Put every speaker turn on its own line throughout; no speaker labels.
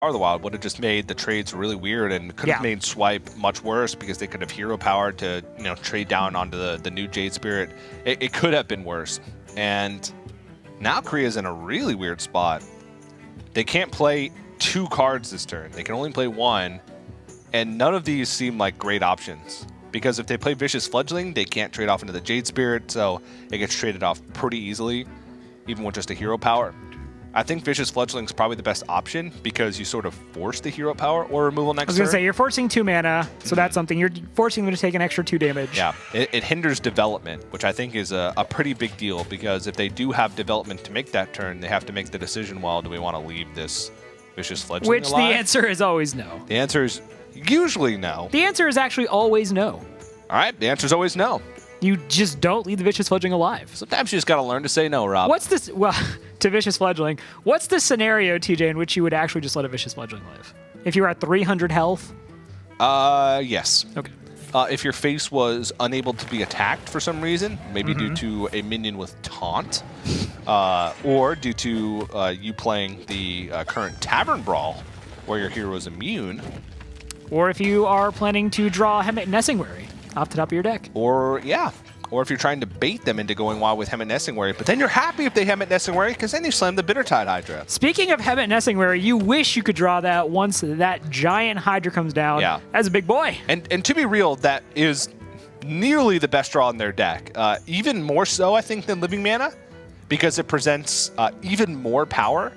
of the Wild would have just made the trades really weird and could have made Swipe much worse because they could have hero power to trade down onto the new Jade Spirit. It could have been worse. And now Korea's in a really weird spot. They can't play 2 cards this turn. They can only play 1. And none of these seem like great options. Because if they play Vicious Fledgling, they can't trade off into the Jade Spirit, so it gets traded off pretty easily, even with just a hero power. I think Vicious Fledgling is probably the best option because you sort of force the hero power or removal next turn.
I was going to say, you're forcing 2 mana, so that's something. You're forcing them to take an extra 2 damage.
Yeah, it hinders development, which I think is a pretty big deal because if they do have development to make that turn, they have to make the decision, well, do we want to leave this Vicious Fledgling
Which
alive?
The answer is always no.
The answer is usually no.
The answer is actually always no.
All right, the answer is always no.
You just don't leave the Vicious Fledgling alive.
Sometimes you just got to learn to say no, Rob.
What's this? Well, to Vicious Fledgling. What's the scenario, TJ, in which you would actually just let a Vicious Fledgling live? If you were at 300 health?
Yes.
Okay.
If your face was unable to be attacked for some reason, maybe due to a minion with taunt, or due to you playing the current Tavern Brawl, where your hero is immune.
Or if you are planning to draw Hemet Nessingwary off the top of your deck.
Or if you're trying to bait them into going wild with Hemet Nessingwary, but then you're happy if they Hemet Nessingwary because then you slam the Bittertide Hydra.
Speaking of Hemet Nessingwary, you wish you could draw that once that giant Hydra comes down.
Yeah.
That's a big boy.
And to be real, that is nearly the best draw in their deck. Even more so, I think, than Living Mana because it presents even more power.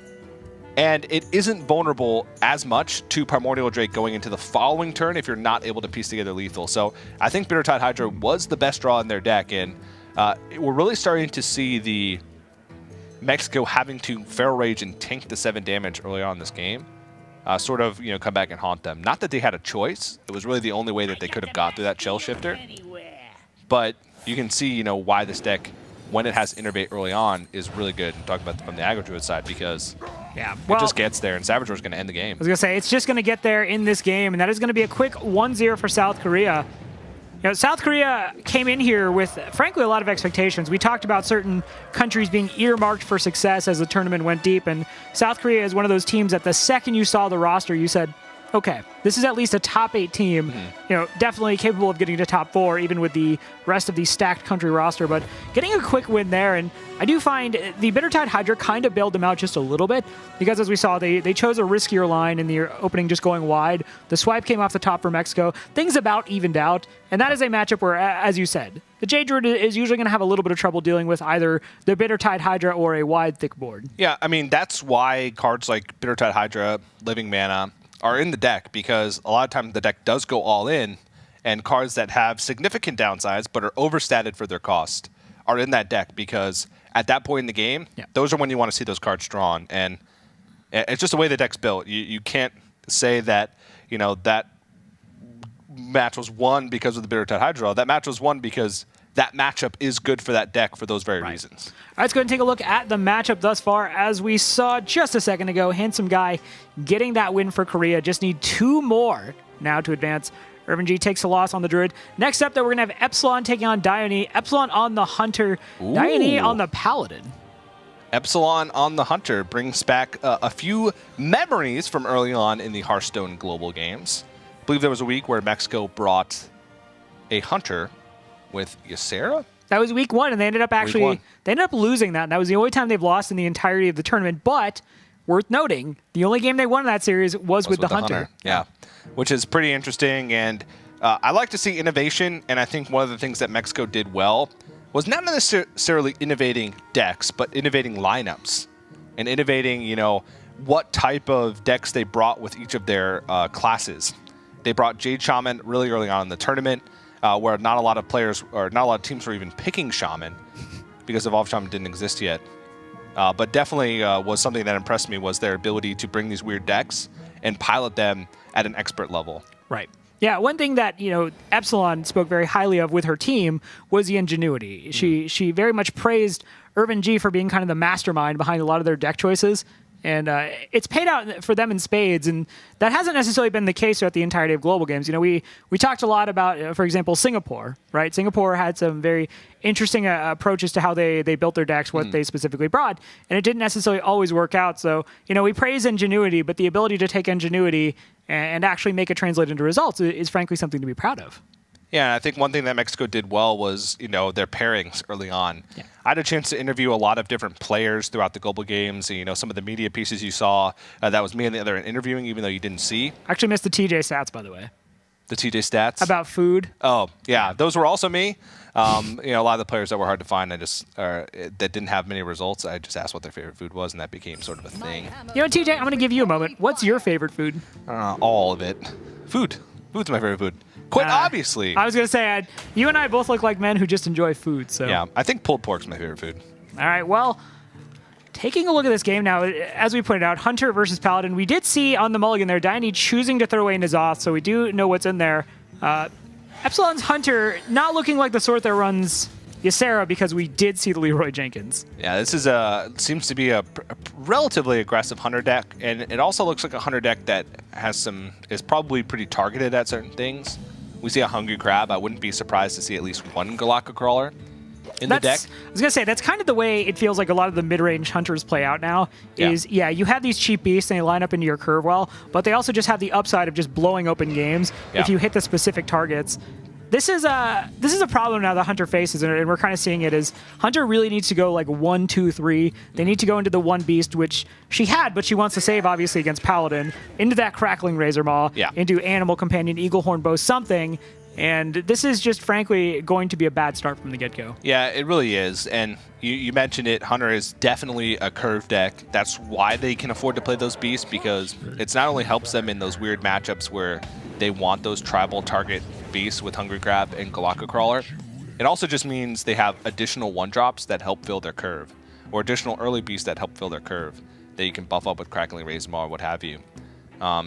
And it isn't vulnerable as much to Primordial Drake going into the following turn if you're not able to piece together lethal. So I think Bittertide Hydra was the best draw in their deck, and we're really starting to see the Mexico having to Feral Rage and tank the 7 damage early on in this game sort of come back and haunt them. Not that they had a choice. It was really the only way that they could have got through that Shell Shifter. But you can see why this deck, when it has Innervate early on, is really good. And talk about from the Aggro Druid side because it just gets there, and Savage is going to end the game.
I was going to say, it's just going to get there in this game, and that is going to be a quick 1-0 for South Korea. South Korea came in here with, frankly, a lot of expectations. We talked about certain countries being earmarked for success as the tournament went deep, and South Korea is one of those teams that the second you saw the roster, you said, okay, this is at least a top 8 team, definitely capable of getting to top 4, even with the rest of the stacked country roster, but getting a quick win there. And I do find the Bittertide Hydra kind of bailed them out just a little bit, because as we saw, they chose a riskier line in the opening, just going wide. The swipe came off the top for Mexico. Things about evened out, and that is a matchup where, as you said, the Jade Druid is usually going to have a little bit of trouble dealing with either the Bittertide Hydra or a wide, thick board.
Yeah, I mean, that's why cards like Bittertide Hydra, Living Mana, are in the deck, because a lot of times the deck does go all in, and cards that have significant downsides but are overstated for their cost are in that deck, because at that point in the game, those are when you want to see those cards drawn. And it's just the way the deck's built. You can't say that that match was won because of the Bittertide Hydra. That match was won because that matchup is good for that deck for those very reasons.
All right, let's go ahead and take a look at the matchup thus far. As we saw just a second ago, Handsome Guy getting that win for Korea. Just need 2 more now to advance. Irvin G takes a loss on the Druid. Next up, though, we're going to have Epsilon taking on Dione. Epsilon on the Hunter, Dione on the Paladin.
Epsilon on the Hunter brings back a few memories from early on in the Hearthstone global games. I believe there was a week where Mexico brought a Hunter with Ysera?
That was week 1, and they ended up losing that. And that was the only time they've lost in the entirety of the tournament. But worth noting, the only game they won in that series was with the Hunter.
Yeah, which is pretty interesting. And I like to see innovation. And I think one of the things that Mexico did well was not necessarily innovating decks, but innovating lineups and innovating, what type of decks they brought with each of their classes. They brought Jade Shaman really early on in the tournament, where not a lot of players or not a lot of teams were even picking Shaman because Evolved Shaman didn't exist yet. But definitely was something that impressed me was their ability to bring these weird decks and pilot them at an expert level.
Right. Yeah, one thing that Epsilon spoke very highly of with her team was the ingenuity. She very much praised Irvin G for being kind of the mastermind behind a lot of their deck choices. And it's paid out for them in spades, and that hasn't necessarily been the case throughout the entirety of global games. You know, we talked a lot about, for example, Singapore, right? Singapore had some very interesting approaches to how they built their decks, what they specifically brought, and it didn't necessarily always work out. So, you know, we praise ingenuity, but the ability to take ingenuity and actually make it translate into results is frankly something to be proud of.
Yeah, and I think one thing that Mexico did well was, you know, their pairings early on. Yeah. I had a chance to interview a lot of different players throughout the global games. You know, some of the media pieces you saw, that was me and the other interviewing, even though you didn't see.
Actually missed the TJ stats, by the way.
The TJ stats?
About food.
Oh, yeah. Those were also me. You know, a lot of the players that were hard to find, that didn't have many results, I just asked what their favorite food was, and that became sort of a thing.
You know, TJ, I'm going to give you a moment. What's your favorite food?
All of it. Food. Food's my favorite food. Quite obviously.
I was going to say, you and I both look like men who just enjoy food. So
yeah, I think pulled pork's my favorite food.
All right, well, taking a look at this game now, as we pointed out, Hunter versus Paladin, we did see on the mulligan there, Diane choosing to throw away N'Zoth, so we do know what's in there. Epsilon's Hunter not looking like the sort that runs Ysera, because we did see the Leroy Jenkins.
Yeah, this is seems to be a relatively aggressive Hunter deck, and it also looks like a Hunter deck that is probably pretty targeted at certain things. We see a Hungry Crab. I wouldn't be surprised to see at least one Galactic Crawler in the deck.
I was going to say, that's kind of the way it feels like a lot of the mid-range Hunters play out now. Yeah, you have these cheap beasts and they line up into your curve well, but they also just have the upside of just blowing open games if you hit the specific targets. This is a problem now that Hunter faces, and we're kind of seeing it as Hunter really needs to go like 1, 2, 3. They need to go into the one beast, which she had, but she wants to save obviously against Paladin, into that Crackling Razor Maw, into Animal Companion, Eaglehorn Bow, something. And this is just frankly going to be a bad start from the get-go.
Yeah, it really is. And you mentioned it, Hunter is definitely a curve deck. That's why they can afford to play those beasts, because it's not only helps them in those weird matchups where they want those tribal target beasts with Hungry Crab and Galactic Crawler. It also just means they have additional one-drops that help fill their curve, or additional early beasts that help fill their curve that you can buff up with Crackling Razor Maw or what have you.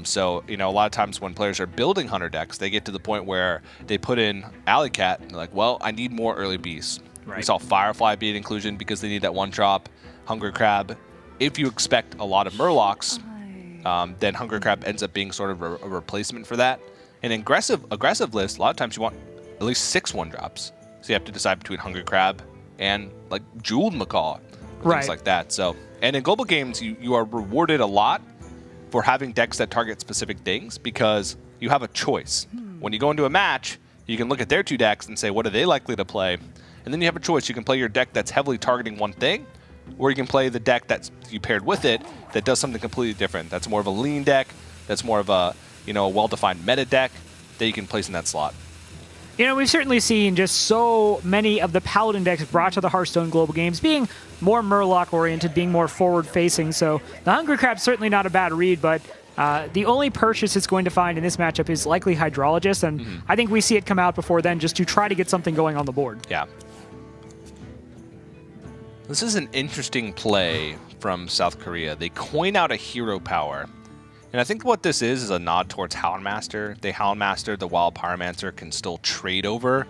So, you know, a lot of times when players are building Hunter decks, they get to the point where they put in Alley Cat and they're like, well, I need more early beasts. Right. We saw Firefly be an inclusion because they need that one drop. Hungry Crab, if you expect a lot of Murlocs, then Hungry Crab ends up being sort of a replacement for that. In an aggressive list, a lot of times you want at least 6 1-drops. So you have to decide between Hungry Crab and like Jeweled Macaw, things like that. So, and in global games, you are rewarded a lot for having decks that target specific things, because you have a choice. When you go into a match, you can look at their 2 decks and say, what are they likely to play? And then you have a choice. You can play your deck that's heavily targeting one thing, or you can play the deck that's you paired with it that does something completely different. That's more of a lean deck. That's more of a, you know, a well-defined meta deck that you can place in that slot.
You know, we've certainly seen just so many of the Paladin decks brought to the Hearthstone global games being more Murloc-oriented, being more forward-facing. So the Hungry Crab's certainly not a bad read, but the only purchase it's going to find in this matchup is likely Hydrologist, and I think we see it come out before then just to try to get something going on the board.
Yeah. This is an interesting play from South Korea. They coin out a hero power. And I think what this is a nod towards Houndmaster. The Houndmaster, the Wild Pyromancer, can still trade over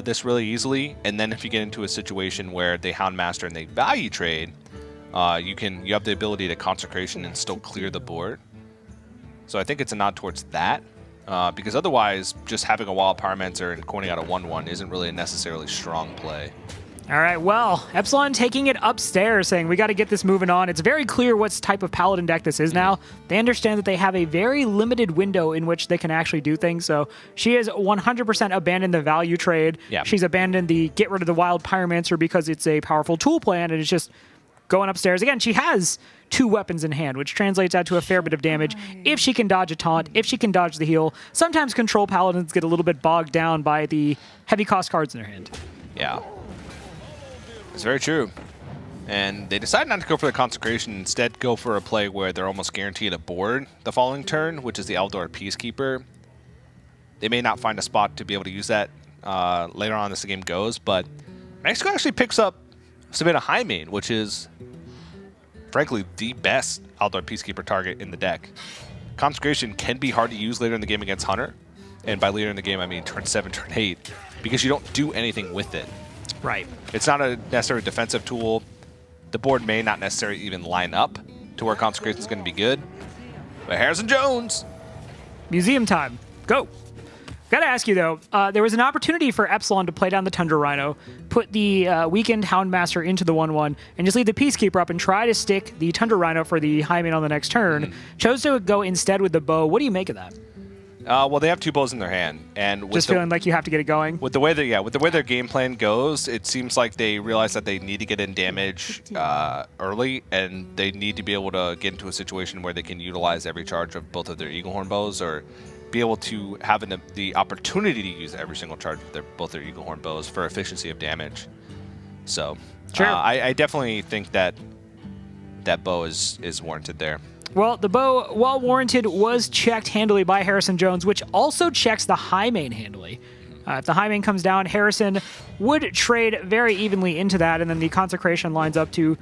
this really easily. And then if you get into a situation where they Houndmaster and they value trade, you have the ability to Consecration and still clear the board. So I think it's a nod towards that. Because otherwise, just having a Wild Pyromancer and coining out a 1/1 isn't really a necessarily strong play.
All right, well, Epsilon taking it upstairs, saying we got to get this moving on. It's very clear what type of Paladin deck this is now. They understand that they have a very limited window in which they can actually do things. So she has 100% abandoned the value trade.
Yeah.
She's abandoned the get rid of the Wild Pyromancer because it's a powerful tool plan, and it's just going upstairs. Again, she has 2 weapons in hand, which translates out to a fair bit of damage if she can dodge a taunt, if she can dodge the heal. Sometimes control Paladins get a little bit bogged down by the heavy cost cards in their hand.
Yeah. It's very true. And they decide not to go for the Consecration, instead go for a play where they're almost guaranteed a board the following turn, which is the Eldor Peacekeeper. They may not find a spot to be able to use that later on as the game goes, but Mexico actually picks up Sabina Highmane, which is, frankly, the best Eldor Peacekeeper target in the deck. Consecration can be hard to use later in the game against Hunter, and by later in the game, I mean turn 7, turn 8, because you don't do anything with it.
Right.
It's not a necessarily defensive tool. The board may not necessarily even line up to where Consecration is going to be good. But Harrison Jones.
Museum time. Go. Gotta ask you, though, there was an opportunity for Epsilon to play down the Tundra Rhino, put the weakened Houndmaster into the 1/1, and just leave the Peacekeeper up and try to stick the Tundra Rhino for the Hymen on the next turn. Chose to go instead with the bow. What do you make of that?
Well, they have 2 bows in their hand, and with
just feeling like you have to get it going.
With the way their game plan goes, it seems like they realize that they need to get in damage early, and they need to be able to get into a situation where they can utilize every charge of both of their Eaglehorn bows, or be able to have the opportunity to use every single charge of both their Eaglehorn bows for efficiency of damage. So,
sure.
I definitely think that bow is warranted there.
Well, the bow, while warranted, was checked handily by Harrison Jones, which also checks the high main handily. If the high main comes down, Harrison would trade very evenly into that, and then the Consecration lines up to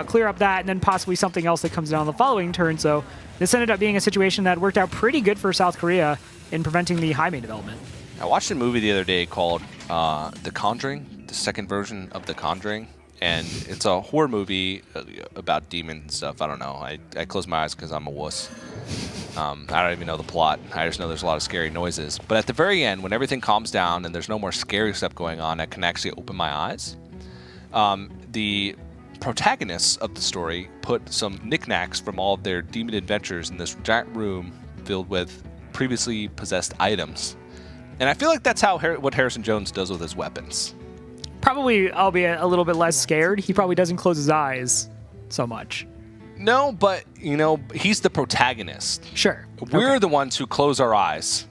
clear up that, and then possibly something else that comes down the following turn. So this ended up being a situation that worked out pretty good for South Korea in preventing the high main development.
I watched a movie the other day called The Conjuring, the second version of The Conjuring. And it's a horror movie about demons and stuff. I don't know. I close my eyes because I'm a wuss. I don't even know the plot. I just know there's a lot of scary noises. But at the very end, when everything calms down and there's no more scary stuff going on, I can actually open my eyes. The protagonists of the story put some knickknacks from all of their demon adventures in this giant room filled with previously possessed items. And I feel like that's what Harrison Jones does with his weapons.
Probably, albeit a little bit less scared. He probably doesn't close his eyes so much.
No, but, he's the protagonist.
Sure.
We're the ones who close our eyes.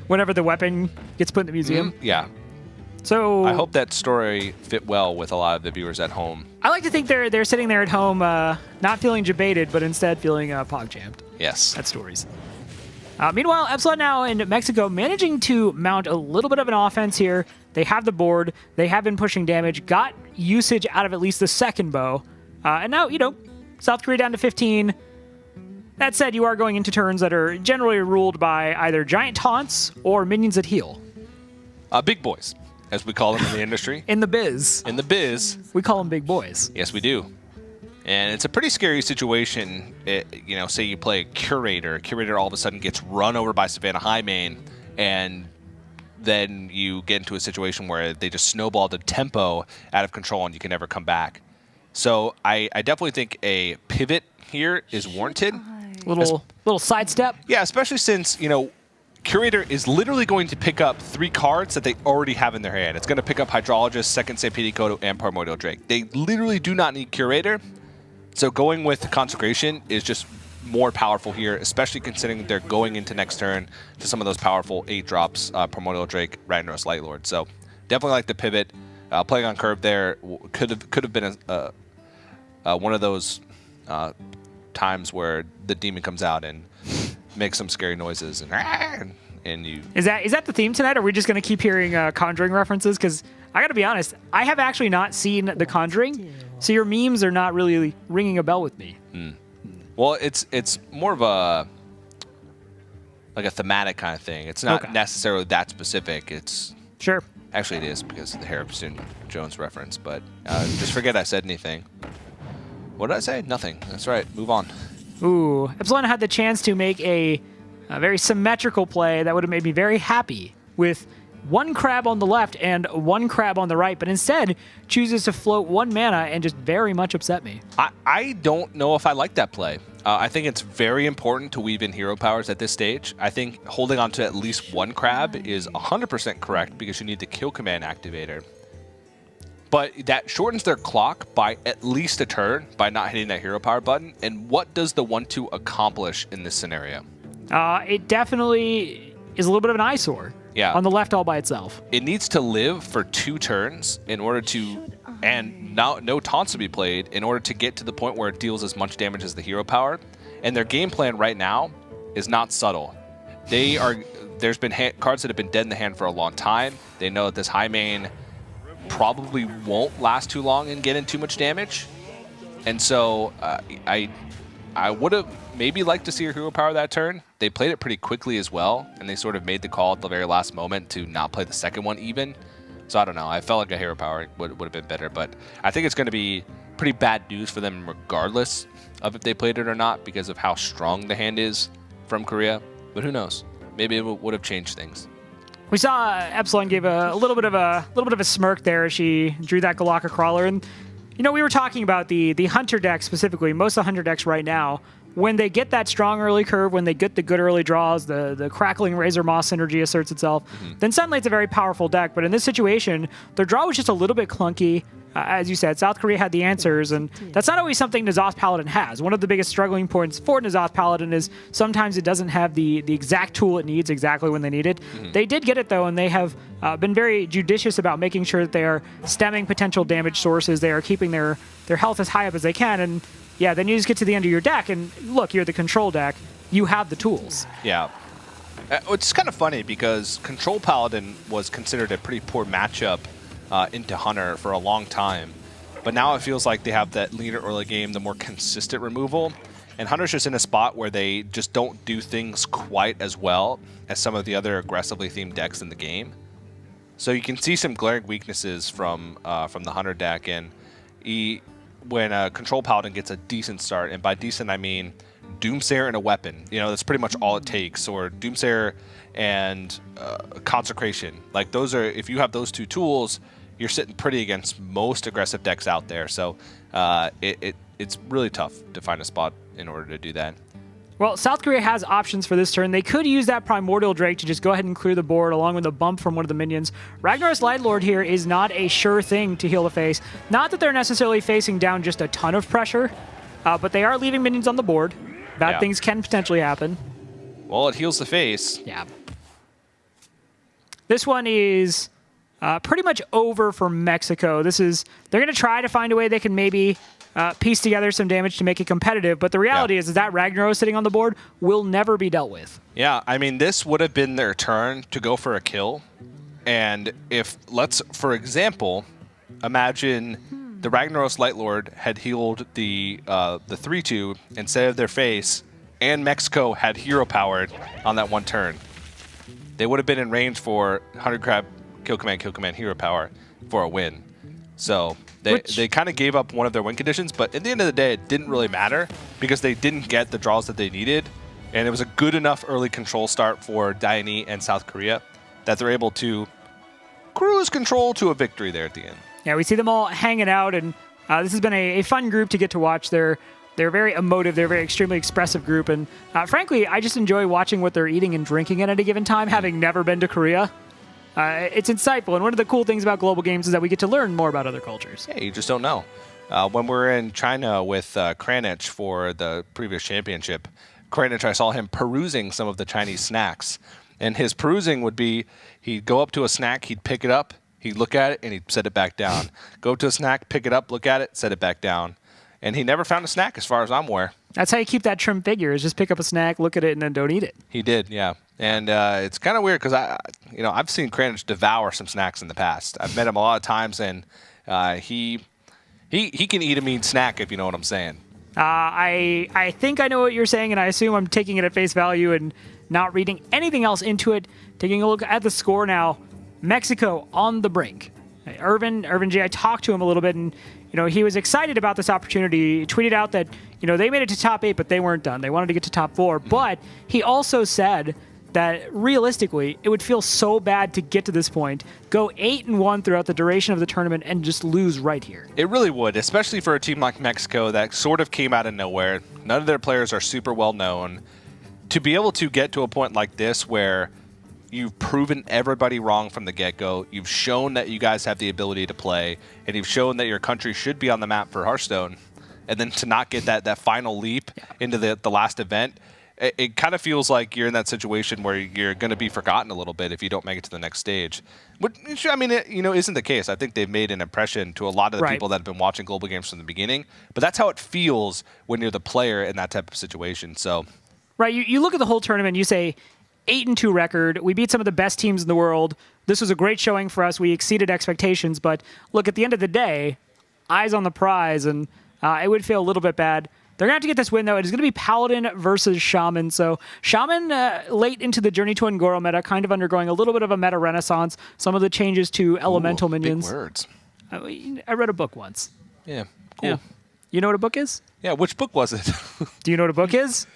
Whenever the weapon gets put in the museum?
Yeah.
So
I hope that story fit well with a lot of the viewers at home.
I like to think they're sitting there at home not feeling jebaited, but instead feeling pog-jammed.
Yes.
At stories. Meanwhile, Epsilon now in Mexico managing to mount a little bit of an offense here. They have the board. They have been pushing damage. Got usage out of at least the second bow. And now, South Korea down to 15. That said, you are going into turns that are generally ruled by either giant taunts or minions that heal.
Big boys, as we call them in the industry.
In the biz.
In the biz.
We call them big boys.
Yes, we do. And it's a pretty scary situation. Say you play a Curator. Curator all of a sudden gets run over by Savannah High Main, and then you get into a situation where they just snowball the tempo out of control and you can never come back. So I definitely think a pivot here is warranted.
Little sidestep.
Yeah, especially since, Curator is literally going to pick up 3 cards that they already have in their hand. It's going to pick up Hydrologist, Second Stampede Kodo, and Primordial Drake. They literally do not need Curator. So going with Consecration is just more powerful here, especially considering they're going into next turn to some of those powerful 8 drops, Primordial Drake, Ragnaros Lightlord. So definitely like the pivot. Playing on curve there could have been one of those times where the demon comes out and makes some scary noises and you. Is
that the theme tonight? Or are we just going to keep hearing Conjuring references? Because I got to be honest, I have actually not seen The Conjuring, so your memes are not really ringing a bell with me.
Well, it's more of a thematic kind of thing. It's not necessarily that specific. It's
sure.
Actually, it is because of the Harrison Jones reference. But just forget I said anything. What did I say? Nothing. That's right. Move on.
Ooh, Epsilon had the chance to make a very symmetrical play that would have made me very happy with 1 crab on the left and 1 crab on the right, but instead chooses to float 1 mana and just very much upset me.
I don't know if I like that play. I think it's very important to weave in hero powers at this stage. I think holding on to at least 1 crab is 100% correct because you need the kill command activator. But that shortens their clock by at least a turn by not hitting that hero power button. And what does the 1/2 accomplish in this scenario?
It definitely is a little bit of an eyesore.
Yeah.
On the left all by itself.
It needs to live for 2 turns in order to, and no taunts to be played, in order to get to the point where it deals as much damage as the hero power. And their game plan right now is not subtle. There's been cards that have been dead in the hand for a long time. They know that this high main probably won't last too long and get in too much damage. And so I would have maybe liked to see a hero power that turn. They played it pretty quickly as well, and they sort of made the call at the very last moment to not play the second one even. So I don't know. I felt like a hero power would have been better, but I think it's going to be pretty bad news for them regardless of if they played it or not because of how strong the hand is from Korea. But who knows? Maybe it would have changed things.
We saw Epsilon gave a little bit of a smirk there as she drew that Galaka Crawler, and you know, we were talking about the Hunter deck specifically. Most of the Hunter decks right now, when they get that strong early curve, when they get the good early draws, the crackling Razor Moss synergy asserts itself, then suddenly it's a very powerful deck. But in this situation, their draw was just a little bit clunky. As you said, South Korea had the answers, and that's not always something N'Zoth Paladin has. One of the biggest struggling points for N'Zoth Paladin is sometimes it doesn't have the exact tool it needs exactly when they need it. They did get it, though, and they have been very judicious about making sure that they are stemming potential damage sources. They are keeping their health as high up as they can, and yeah, then you just get to the end of your deck, and look, you're the control deck. You have the tools.
Yeah. It's kind of funny because Control Paladin was considered a pretty poor matchup into Hunter for a long time. But now it feels like they have that leaner early game, the more consistent removal. And Hunter's just in a spot where they just don't do things quite as well as some of the other aggressively themed decks in the game. So you can see some glaring weaknesses from the Hunter deck. And when a Control Paladin gets a decent start, and by decent I mean Doomsayer and a weapon, you know, that's pretty much all it takes, or Doomsayer and Consecration. Like those are, if you have those two tools, you're sitting pretty against most aggressive decks out there. So it's really tough to find a spot in order to do that.
Well, South Korea has options for this turn. They could use that Primordial Drake to just go ahead and clear the board along with a bump from one of the minions. Ragnaros Lightlord here is not a sure thing to heal the face. Not that they're necessarily facing down just a ton of pressure, but they are leaving minions on the board. Bad things can potentially happen.
Well, it heals the face.
Yeah. This one is pretty much over for Mexico. They're going to try to find a way they can maybe piece together some damage to make it competitive, but the reality is that Ragnaros sitting on the board will never be dealt with.
Yeah, I mean, this would have been their turn to go for a kill. And if, for example, imagine the Ragnaros Lightlord had healed the 3-2 instead of their face, and Mexico had hero powered on that one turn. They would have been in range for 100 Crab, kill command, hero power for a win. So they kind of gave up one of their win conditions, but at the end of the day, it didn't really matter because they didn't get the draws that they needed. And it was a good enough early control start for Diane and South Korea that they're able to cruise control to a victory there at the end.
Yeah, we see them all hanging out, and this has been a fun group to get to watch. They're very emotive. They're a very extremely expressive group, and frankly, I just enjoy watching what they're eating and drinking at any given time, having never been to Korea. It's insightful, and one of the cool things about global games is that we get to learn more about other cultures.
Yeah, you just don't know. When we were in China with Kranich for the previous championship, Kranich, I saw him perusing some of the Chinese snacks, and his perusing would be, he'd go up to a snack, he'd pick it up, he'd look at it, and he'd set it back down. Go to a snack, pick it up, look at it, set it back down. And he never found a snack as far as I'm aware.
That's how you keep that trim figure, is just pick up a snack, look at it, and then don't eat it.
He did, yeah. And it's kind of weird because I've seen Kranich devour some snacks in the past. I've met him a lot of times, and he can eat a mean snack, if you know what I'm saying.
I think I know what you're saying, and I assume I'm taking it at face value and not reading anything else into it. Taking a look at the score now, Mexico on the brink. Irvin J, I talked to him a little bit, and he was excited about this opportunity. He tweeted out that they made it to top 8, but they weren't done. They wanted to get to top 4. But he also said that realistically, it would feel so bad to get to this point, go 8-1 throughout the duration of the tournament, and just lose right here.
It really would, especially for a team like Mexico that sort of came out of nowhere. None of their players are super well known. To be able to get to a point like this where you've proven everybody wrong from the get-go, you've shown that you guys have the ability to play, and you've shown that your country should be on the map for Hearthstone, and then to not get that final leap into the last event, it kind of feels like you're in that situation where you're going to be forgotten a little bit if you don't make it to the next stage. Which, I mean, isn't the case. I think they've made an impression to a lot of the people that have been watching global games from the beginning, but that's how it feels when you're the player in that type of situation. So,
right, you look at the whole tournament, you say 8-2 record. We beat some of the best teams in the world. This was a great showing for us. We exceeded expectations, but look, at the end of the day, eyes on the prize, and it would feel a little bit bad. They're going to have to get this win, though. It is going to be Paladin versus Shaman. So Shaman, late into the Journey to Ngoro meta, kind of undergoing a little bit of a meta renaissance. Some of the changes to elemental minions.
Big words.
I read a book once.
Yeah, Cool.
Yeah. You know what a book is?
Yeah, which book was it?
Do you know what a book is?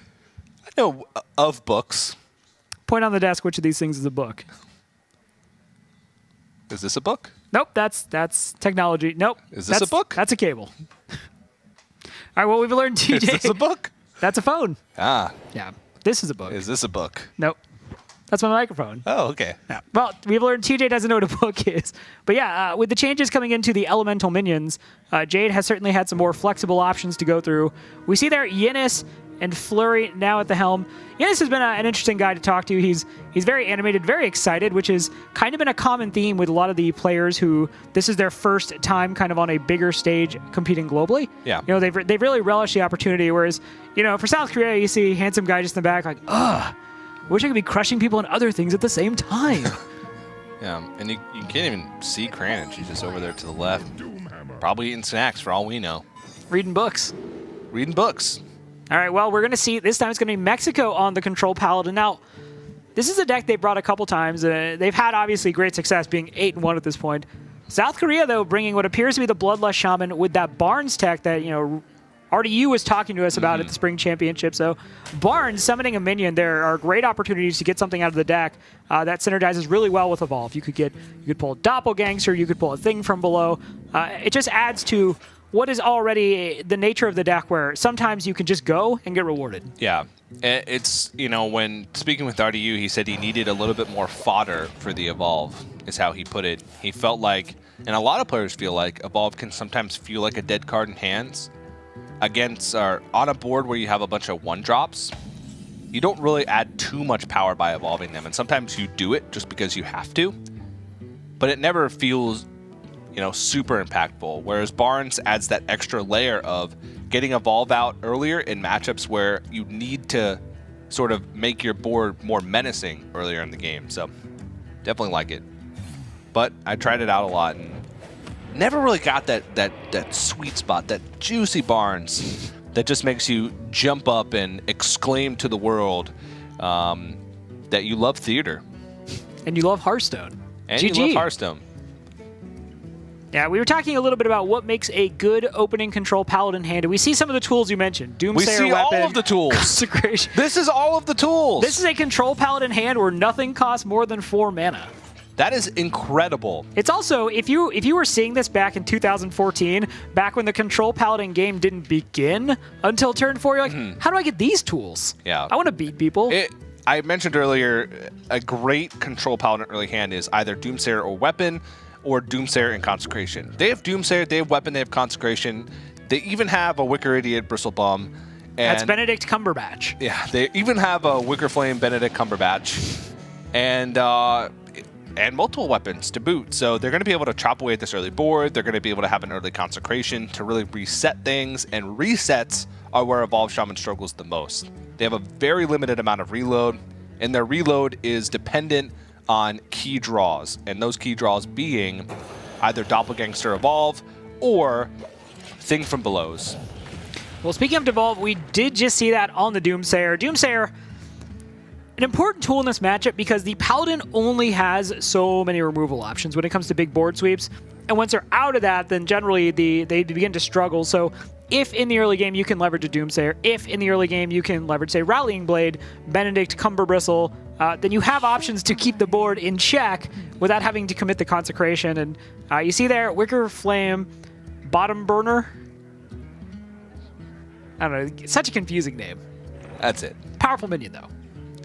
I know of books.
Point on the desk. Which of these things is a book?
Is this a book?
Nope, that's technology. Nope.
Is this a book?
That's a cable. All right, well, we've learned TJ.
Is this a book?
That's a phone.
Ah.
Yeah, this is a book.
Is this a book?
Nope. That's my microphone.
Oh, okay.
Yeah. Well, we've learned TJ doesn't know what a book is. But yeah, with the changes coming into the elemental minions, Jade has certainly had some more flexible options to go through. We see there Yennis and Flurry now at the helm. Yennis has been an interesting guy to talk to. He's very animated, very excited, which has kind of been a common theme with a lot of the players who this is their first time kind of on a bigger stage competing globally.
Yeah.
You know, they've really relished the opportunity, whereas, you know, for South Korea, you see handsome guy just in the back like, ugh, wish I could be crushing people and other things at the same time.
Yeah, and you can't even see Cran. She's just over there to the left. Probably eating snacks for all we know.
Reading books.
Reading books.
All right, well, we're going to see, this time it's going to be Mexico on the Control Paladin. Now, this is a deck they brought a couple times. They've had, obviously, great success being 8-1 at this point. South Korea, though, bringing what appears to be the Bloodlust Shaman with that Barnes tech that, you know, RDU was talking to us about at the Spring Championship. So Barnes summoning a minion, there are great opportunities to get something out of the deck that synergizes really well with Evolve. You could pull a Doppelgangster, you could pull a Thing from Below. It just adds to what is already the nature of the deck where sometimes you can just go and get rewarded.
Yeah. It's, you know, when speaking with RDU, he said he needed a little bit more fodder for the Evolve, is how he put it. He felt like, and a lot of players feel like, Evolve can sometimes feel like a dead card in hands. Against or on a board where you have a bunch of 1-drops, you don't really add too much power by evolving them, and sometimes you do it just because you have to, but it never feels, you know, super impactful. Whereas Barnes adds that extra layer of getting Evolve out earlier in matchups where you need to sort of make your board more menacing earlier in the game. So definitely like it. But I tried it out a lot and never really got that sweet spot, that juicy Barnes that just makes you jump up and exclaim to the world that you love theater.
And you love Hearthstone.
And
GG.
you love Hearthstone.
Yeah, we were talking a little bit about what makes a good opening Control Paladin hand. And we see some of the tools you mentioned. Doomsayer
We see
weapon,
all of the tools.
Consecration.
This is all of the tools.
This is a Control Paladin hand where nothing costs more than 4 mana.
That is incredible.
It's also, if you were seeing this back in 2014, back when the Control Paladin game didn't begin until turn 4, you're like, how do I get these tools?
Yeah.
I want to beat people.
I mentioned earlier, a great Control Paladin early hand is either Doomsayer or Weapon, or Doomsayer and Consecration. They have Doomsayer, they have Weapon, they have Consecration. They even have a Wicker Idiot Bristlebum. And
that's Benedict Cumberbatch.
Yeah, they even have a Wicker Flame Benedict Cumberbatch. And multiple weapons to boot. So they're going to be able to chop away at this early board. They're going to be able to have an early Consecration to really reset things. And resets are where Evolved Shaman struggles the most. They have a very limited amount of reload. And their reload is dependent on key draws. And those key draws being either Doppelgangster Evolve or Thing from Belows.
Well, speaking of Devolve, we did just see that on the Doomsayer. Doomsayer, an important tool in this matchup because the Paladin only has so many removal options when it comes to big board sweeps. And once they're out of that, then generally they begin to struggle. So if in the early game you can leverage a Doomsayer, if in the early game you can leverage, say, Rallying Blade, Benedict Cumberbristle, then you have options to keep the board in check without having to commit the Consecration. And you see there, Wicker Flame, Bottom Burner. I don't know, such a confusing name.
That's it.
Powerful minion, though.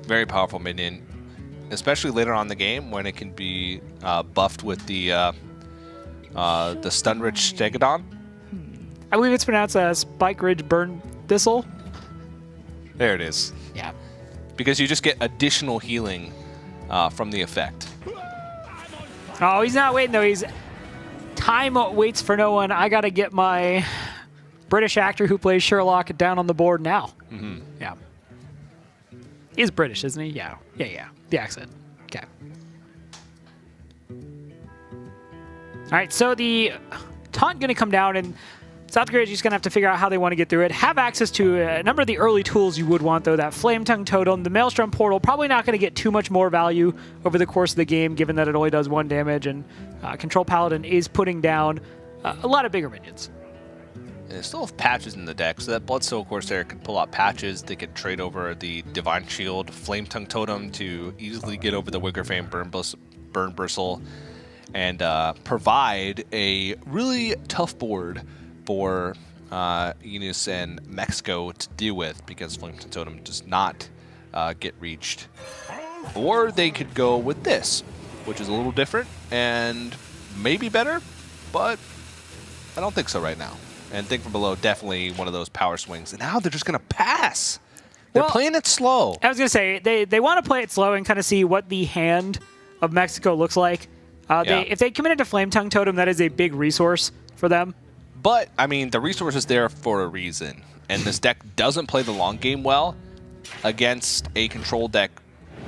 Very
powerful minion, especially later on in the game when it can be buffed with the Stun-Rich Stegodon.
I believe it's pronounced Spike Ridge Burn Thistle.
There it is.
Yeah.
Because you just get additional healing from the effect.
Oh, he's not waiting, though. He's time waits for no one. I got to get my British actor who plays Sherlock down on the board now.
Mm-hmm.
Yeah. He's British, isn't he? Yeah. Yeah. The accent. Okay. All right, so the taunt going to come down, and South Korea is just going to have to figure out how they want to get through it. Have access to a number of the early tools you would want, though. That Flame Tongue Totem, the Maelstrom Portal, probably not going to get too much more value over the course of the game, given that it only does 1 damage, and Control Paladin is putting down a lot of bigger minions.
And they still have patches in the deck, so that Bloodstone Corsair could pull out patches. They could trade over the Divine Shield, Flame Tongue Totem to easily get over the Wickerfang Burn Bristle, and provide a really tough board for Enos and Mexico to deal with, because Flame Tongue Totem does not get reached. Or they could go with this, which is a little different and maybe better, but I don't think so right now. And Think From Below, definitely one of those power swings. And now they're just going to pass. They're playing it slow.
I was going to say, they want to play it slow and kind of see what the hand of Mexico looks like. If they committed to Flame Tongue Totem, that is a big resource for them.
But, I mean, the resource is there for a reason. And this deck doesn't play the long game well against a control deck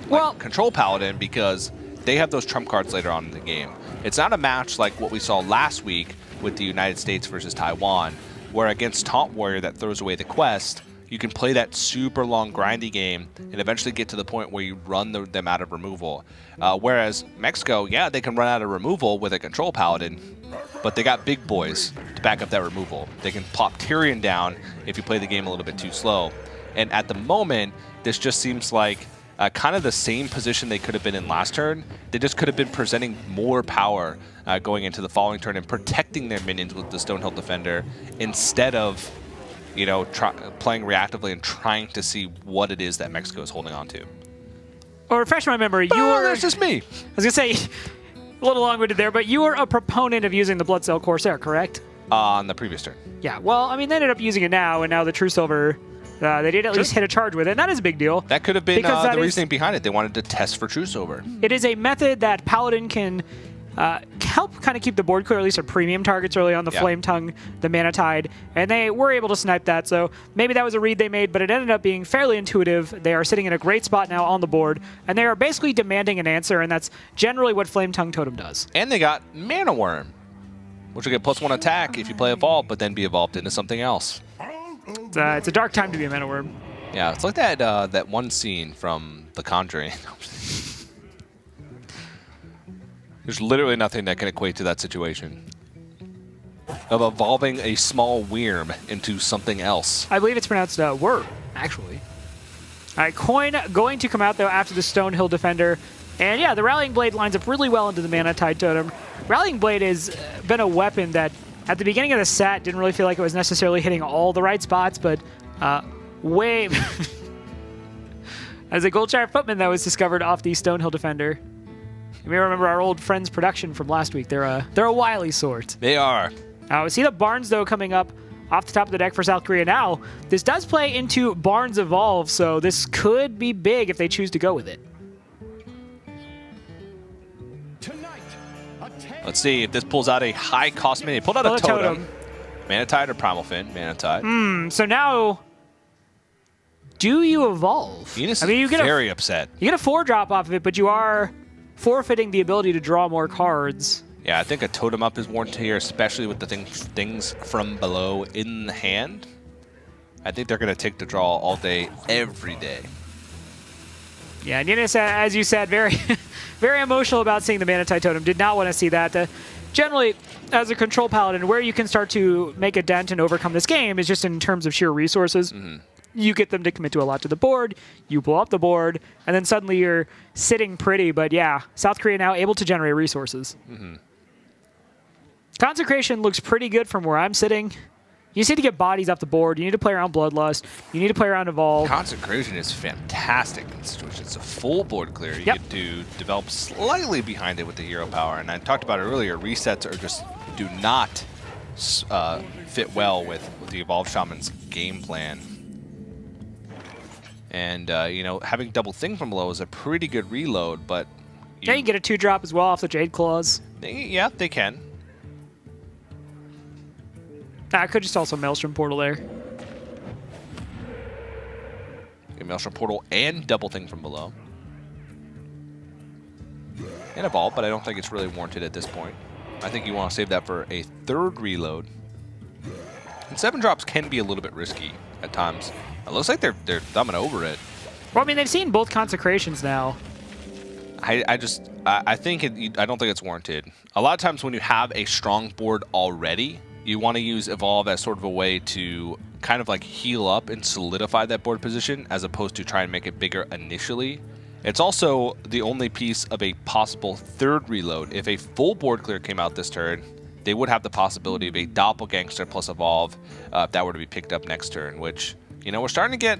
like Control Paladin, because they have those trump cards later on in the game. It's not a match like what we saw last week with the United States versus Taiwan, where against Taunt Warrior that throws away the quest, you can play that super long grindy game and eventually get to the point where you run them out of removal. Whereas Mexico, yeah, they can run out of removal with a Control Paladin, but they got big boys to back up that removal. They can plop Tyrion down if you play the game a little bit too slow. And at the moment, this just seems like kind of the same position they could have been in last turn. They just could have been presenting more power going into the following turn and protecting their minions with the Stonehill Defender, instead of, you know, playing reactively and trying to see what it is that Mexico is holding on to.
Well, refresh my memory.
That's just me.
I was going to say, a little long-winded there, but you were a proponent of using the Bloodstone Corsair, correct?
On the previous turn.
Yeah, well, I mean, they ended up using it now, and now the True Silver, they did at least hit a charge with it, and that is a big deal.
That could have been the reasoning behind it. They wanted to test for True Silver.
It is a method that Paladin can help kind of keep the board clear, at least at premium targets early on, the Flame Tongue, the Mana Tide, and they were able to snipe that, so maybe that was a read they made, but it ended up being fairly intuitive. They are sitting in a great spot now on the board, and they are basically demanding an answer, and that's generally what Flame Tongue Totem does. And
they got Mana Worm, which will get +1 attack if you play Evolve, but then be evolved into something else.
It's a dark time to be a Mana Worm.
Yeah, it's like that one scene from The Conjuring. There's literally nothing that can equate to that situation of evolving a small worm into something else.
I believe it's pronounced worm, actually. All right, Coin going to come out, though, after the Stonehill Defender. And yeah, the Rallying Blade lines up really well into the Mana Tide Totem. Rallying Blade has been a weapon that, at the beginning of the set, didn't really feel like it was necessarily hitting all the right spots, but way... As a Goldshire Footman that was discovered off the Stonehill Defender. You may remember our old Friends production from last week. They're a wily sort.
They are.
We see the Barnes, though, coming up off the top of the deck for South Korea. Now, this does play into Barnes Evolve, so this could be big if they choose to go with it.
Let's see if this pulls out a high-cost mini. It pulled out a totem. Mana Tide or Primal Fin? Mana Tide.
So now, do you evolve?
Venus is very upset.
You get a 4-drop off of it, but you are forfeiting the ability to draw more cards.
Yeah, I think a totem up is warranted here, especially with the things from below in the hand. I think they're going to take the draw all day, every day.
Yeah, and Yunus, as you said, very, very emotional about seeing the Mana Tide Totem. Did not want to see that. Generally, as a Control Paladin, where you can start to make a dent and overcome this game is just in terms of sheer resources. You get them to commit to a lot to the board, you blow up the board, and then suddenly you're sitting pretty. But yeah, South Korea now able to generate resources. Consecration looks pretty good from where I'm sitting. You just need to get bodies off the board. You need to play around Bloodlust. You need to play around Evolve.
Consecration is fantastic in this situation. It's a full board clear. You get to develop slightly behind it with the hero power. And I talked about it earlier, resets are just do not fit well with the Evolved Shaman's game plan. And, you know, having double Thing from below is a pretty good reload, but...
You can get a 2-drop as well off the Jade Claws.
Yeah, they can.
I could just also Maelstrom Portal there.
Get Maelstrom Portal and double Thing from below. And Evolve, but I don't think it's really warranted at this point. I think you want to save that for a 3rd reload. And 7-drops can be a little bit risky at times. It looks like they're thumbing over it.
Well, I mean, they've seen both Consecrations now.
I don't think it's warranted. A lot of times when you have a strong board already, you want to use Evolve as sort of a way to kind of like heal up and solidify that board position as opposed to try and make it bigger initially. It's also the only piece of a possible third reload. If a full board clear came out this turn, they would have the possibility of a Doppelgangster plus Evolve if that were to be picked up next turn, which, you know, we're starting to get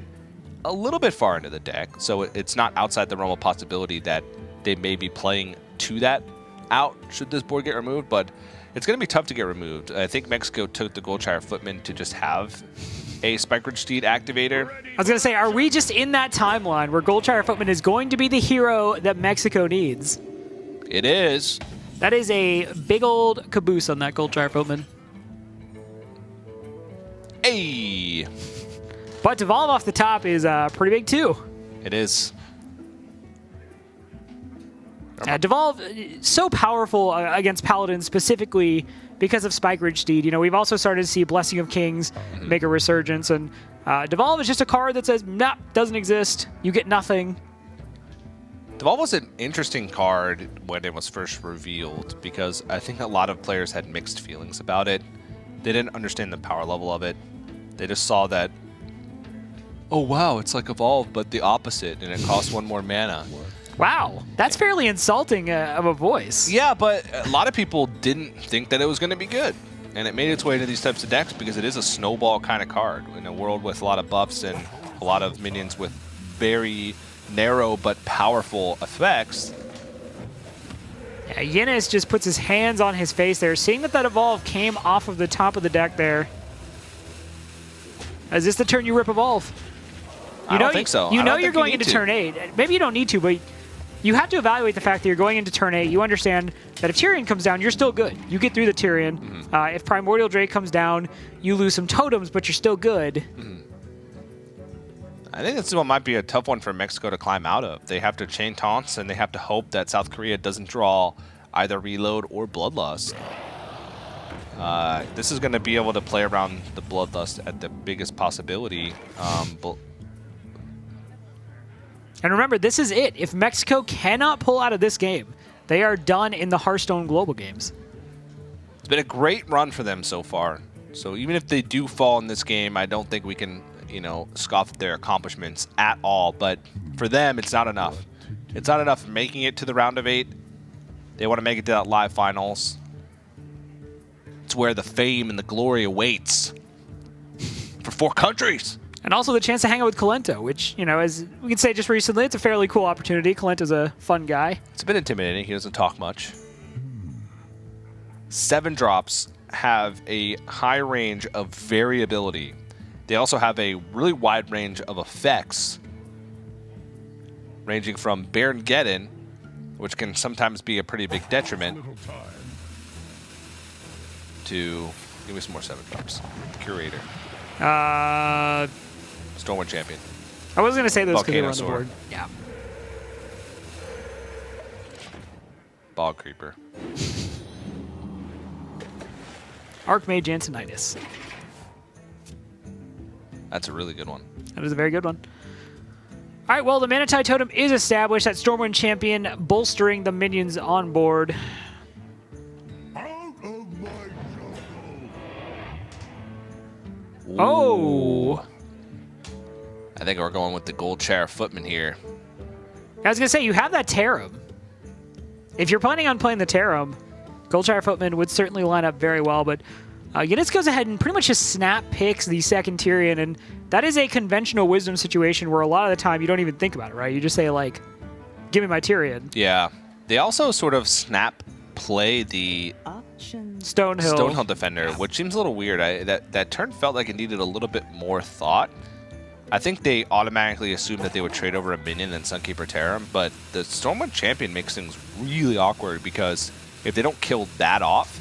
a little bit far into the deck, so it's not outside the realm of possibility that they may be playing to that out should this board get removed, but it's going to be tough to get removed. I think Mexico took the Goldshire Footman to just have a Spike Ridge Steed activator.
I was going to say, are we just in that timeline where Goldshire Footman is going to be the hero that Mexico needs?
It is.
That is a big old caboose on that Goldshire Footman.
Hey!
But Devolve off the top is pretty big too.
It is.
Devolve, so powerful against Paladins specifically because of Spike Ridge Steed. You know, we've also started to see Blessing of Kings make a resurgence, and Devolve is just a card that says, nah, doesn't exist. You get nothing.
Devolve was an interesting card when it was first revealed because I think a lot of players had mixed feelings about it. They didn't understand the power level of it. They just saw that, oh wow, it's like Evolve, but the opposite, and it costs 1 more mana.
Wow, that's fairly insulting of a voice.
Yeah, but a lot of people didn't think that it was going to be good. And it made its way into these types of decks because it is a snowball kind of card in a world with a lot of buffs and a lot of minions with very narrow but powerful effects.
Yeah, Yennis just puts his hands on his face there, seeing that Evolve came off of the top of the deck there. Is this the turn you rip Evolve?
I don't think so.
You know you're going into turn 8. Maybe you don't need to, but you have to evaluate the fact that you're going into turn 8. You understand that if Tyrion comes down, you're still good. You get through the Tyrion. If Primordial Drake comes down, you lose some totems, but you're still good.
I think this one might be a tough one for Mexico to climb out of. They have to chain taunts, and they have to hope that South Korea doesn't draw either Reload or Bloodlust. This is going to be able to play around the Bloodlust at the biggest possibility.
And remember, this is it. If Mexico cannot pull out of this game, they are done in the Hearthstone Global Games.
It's been a great run for them so far. So even if they do fall in this game, I don't think we can, you know, scoff at their accomplishments at all. But for them, it's not enough. It's not enough making it to the round of 8. They want to make it to that live finals. It's where the fame and the glory awaits for 4 countries.
And also the chance to hang out with Kalento, which, you know, as we can say just recently, it's a fairly cool opportunity. Kalento's a fun guy.
It's a bit intimidating. He doesn't talk much. 7 drops have a high range of variability. They also have a really wide range of effects, ranging from Baron-Geddon, which can sometimes be a pretty big detriment, to, give me some more 7 drops. Curator. Stormwind Champion.
I was going to say those because they were on the
Sword.
board. Yeah.
Bog Creeper.
Archmage Antonitis.
That's a really good one.
That is a very good one. All right, well, the Manatee Totem is established. That Stormwind Champion bolstering the minions on board. Oh!
I think we're going with the Goldshire Footman here.
I was going to say, you have that Tarim. If you're planning on playing the Tarim, Goldshire Footman would certainly line up very well, but Yennis goes ahead and pretty much just snap picks the second Tyrion, and that is a conventional Wisdom situation where a lot of the time you don't even think about it, right? You just say, like, give me my Tyrion.
Yeah. They also sort of snap play the
Stonehill
Defender, which seems a little weird. That turn felt like it needed a little bit more thought. I think they automatically assumed that they would trade over a minion and Sunkeeper Tarim, but the Stormwind Champion makes things really awkward because if they don't kill that off,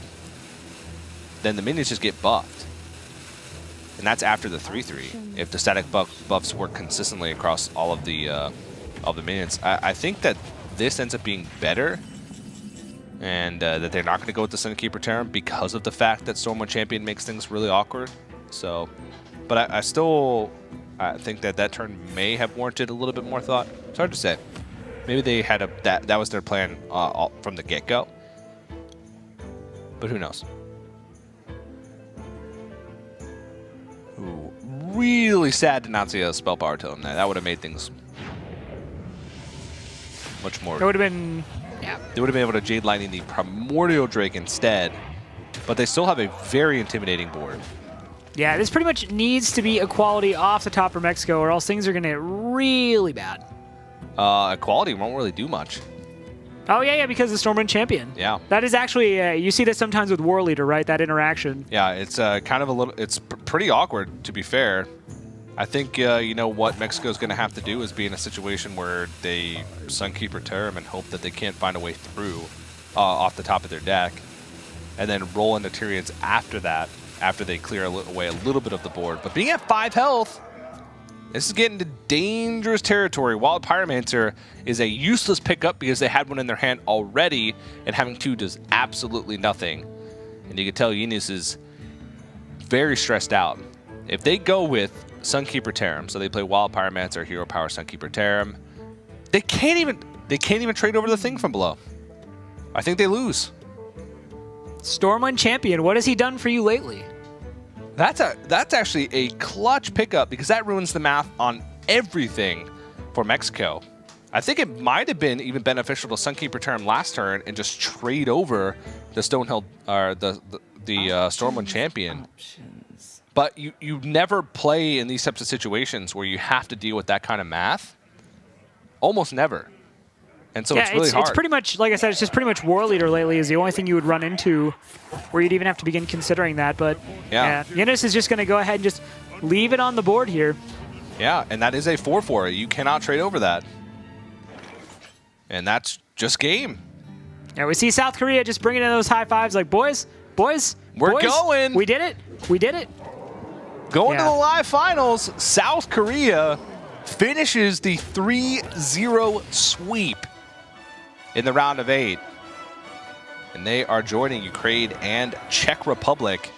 then the minions just get buffed. And that's after the 3/3. If the static buffs work consistently across all of the minions, I think that this ends up being better, and that they're not going to go with the Sunkeeper Tarim because of the fact that Stormwind Champion makes things really awkward. So, but I still think that turn may have warranted a little bit more thought. It's hard to say. Maybe they had that was their plan from the get-go. But who knows? really sad to not see a spell power totem there. That would have made things much more.
It would have been, yeah.
They would have been able to Jade Lightning the Primordial Drake instead, but they still have a very intimidating board.
Yeah, this pretty much needs to be equality off the top for Mexico, or else things are going to get really bad.
Equality won't really do much.
Oh, yeah, because the Stormwind champion.
Yeah.
That is actually, you see this sometimes with War Leader, right? That interaction.
Yeah, it's kind of a little, it's pretty awkward, to be fair. I think, you know, what Mexico's going to have to do is be in a situation where they Sunkeeper Terram and hope that they can't find a way through off the top of their deck, and then roll into Tyrians after that, after they clear away a little bit of the board. But being at 5 health, this is getting to dangerous territory. Wild Pyromancer is a useless pickup because they had one in their hand already, and having 2 does absolutely nothing. And you can tell Eunice is very stressed out. If they go with Sunkeeper Terram, so they play Wild Pyromancer, Hero Power, Sunkeeper Terram, they can't even trade over the thing from below. I think they lose.
Stormwind champion, what has he done for you lately?
That's actually a clutch pickup because that ruins the math on everything for Mexico. I think it might have been even beneficial to Sunkeeper Terram last turn and just trade over the Stonehill or the Stormwind champion. But you never play in these types of situations where you have to deal with that kind of math. Almost never. And so it's really hard.
It's pretty much, like I said, it's just pretty much War Leader lately is the only thing you would run into where you'd even have to begin considering that. But yeah, Eunice is just going to go ahead and just leave it on the board here.
Yeah, and that is a 4/4. You cannot trade over that. And that's just game.
Yeah, we see South Korea just bringing in those high fives like, boys,
we're going.
We did it. We did it.
Going to the live finals, South Korea finishes the 3-0 sweep in the round of 8. And they are joining Ukraine and Czech Republic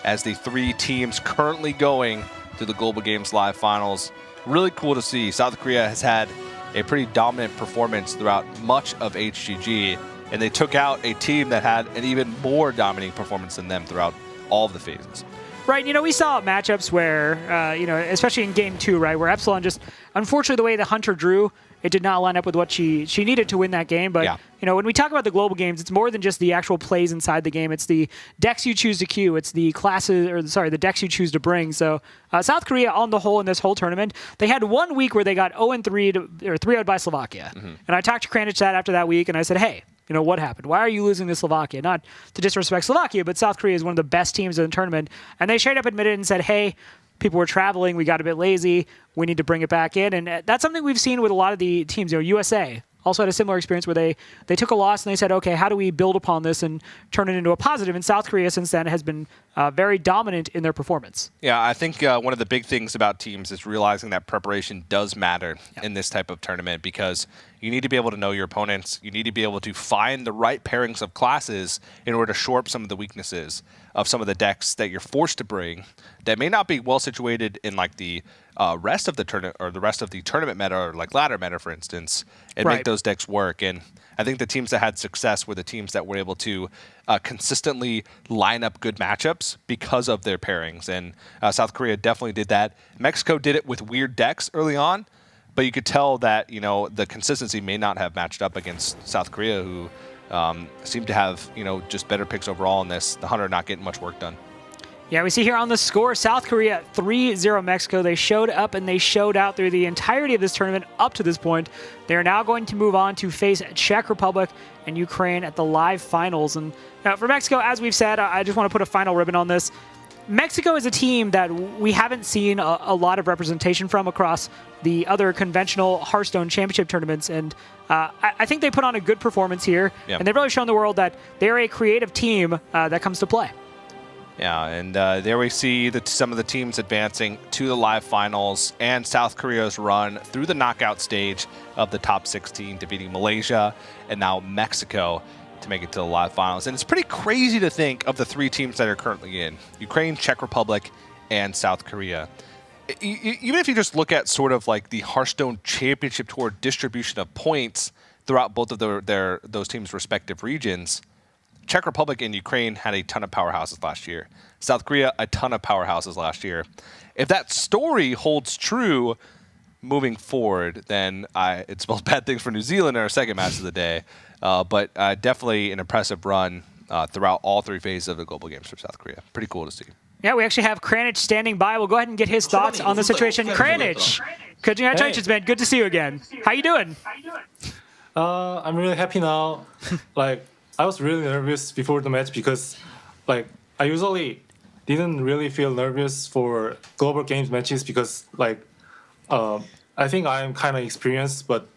as the 3 teams currently going to the Global Games Live Finals. Really cool to see. South Korea has had a pretty dominant performance throughout much of HGG, and they took out a team that had an even more dominating performance than them throughout all of the phases.
Right, you know, we saw matchups where, you know, especially in Game 2, right, where Epsilon just, unfortunately, the way the Hunter drew, it did not line up with what she needed to win that game. But, you know, when we talk about the global games, it's more than just the actual plays inside the game. It's the decks you choose to queue. It's the classes, or sorry, the decks you choose to bring. So South Korea, on the whole, in this whole tournament, they had 1 week where they got 0-3 or 3-0 by Slovakia. And I talked to Kranich after that week, and I said, hey, you know, what happened? Why are you losing to Slovakia? Not to disrespect Slovakia, but South Korea is one of the best teams in the tournament. And they straight up admitted and said, hey, people were traveling. We got a bit lazy. We need to bring it back in. And that's something we've seen with a lot of the teams. You know, USA also had a similar experience where they took a loss and they said, okay, how do we build upon this and turn it into a positive? And South Korea since then has been very dominant in their performance. Yeah,
I think one of the big things about teams is realizing that preparation does matter in this type of tournament, because you need to be able to know your opponents. You need to be able to find the right pairings of classes in order to shore up some of the weaknesses of some of the decks that you're forced to bring that may not be well situated in like the rest of the tournament or the rest of the tournament meta, or like ladder meta, for instance, and make those decks work. And I think the teams that had success were the teams that were able to consistently line up good matchups because of their pairings. And South Korea definitely did that. Mexico did it with weird decks early on, but you could tell that, you know, the consistency may not have matched up against South Korea, who seemed to have, you know, just better picks overall in this. The Hunter not getting much work done.
Yeah, we see here on the score, South Korea 3-0 Mexico. They showed up and they showed out through the entirety of this tournament up to this point. They are now going to move on to face Czech Republic and Ukraine at the live finals. And for Mexico, as we've said, I just want to put a final ribbon on this. Mexico is a team that we haven't seen a lot of representation from across the other conventional Hearthstone championship tournaments. And I think they put on a good performance here. Yep. And they've really shown the world that they're a creative team that comes to play.
Yeah, and there we see some of the teams advancing to the live finals, and South Korea's run through the knockout stage of the top 16, defeating Malaysia and now Mexico to make it to the live finals. And it's pretty crazy to think of the 3 teams that are currently in: Ukraine, Czech Republic, and South Korea. Even if you just look at sort of like the Hearthstone Championship Tour distribution of points throughout both of those teams' respective regions, Czech Republic and Ukraine had a ton of powerhouses last year. South Korea, a ton of powerhouses last year. If that story holds true moving forward, then it spells bad things for New Zealand in our second match of the day. But definitely an impressive run throughout all three phases of the global games for South Korea. Pretty cool to see.
Yeah, we actually have Kranich standing by. We'll go ahead and get his thoughts on the situation. Kranich, congratulations, man. Good to see you again. How you doing?
I'm really happy now. Like, I was really nervous before the match because, like, I usually didn't really feel nervous for global games matches because, like, I think I'm kind of experienced, but,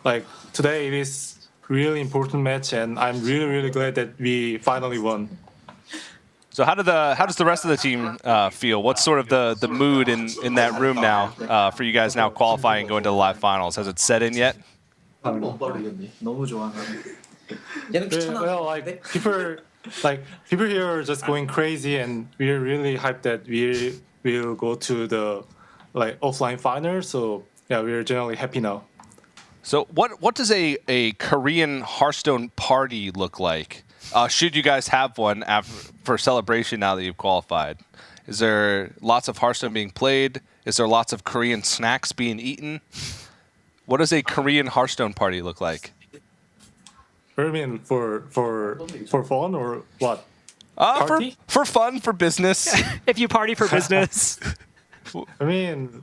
like, today it is really important match, and I'm really, really glad that we finally won.
So how does the rest of the team feel? What's sort of the mood in that room now for you guys now qualifying and going to the live finals? Has it set in yet?
Well, like people here are just going crazy, and we're really hyped that we will go to the offline final. So yeah, we're generally happy now.
So what does a Korean Hearthstone party look like? Should you guys have one for celebration now that you've qualified? Is there lots of Hearthstone being played? Is there lots of Korean snacks being eaten? What does a Korean Hearthstone party look like?
I mean, for fun or what? Party?
For fun, for business.
If you party for business.
I mean,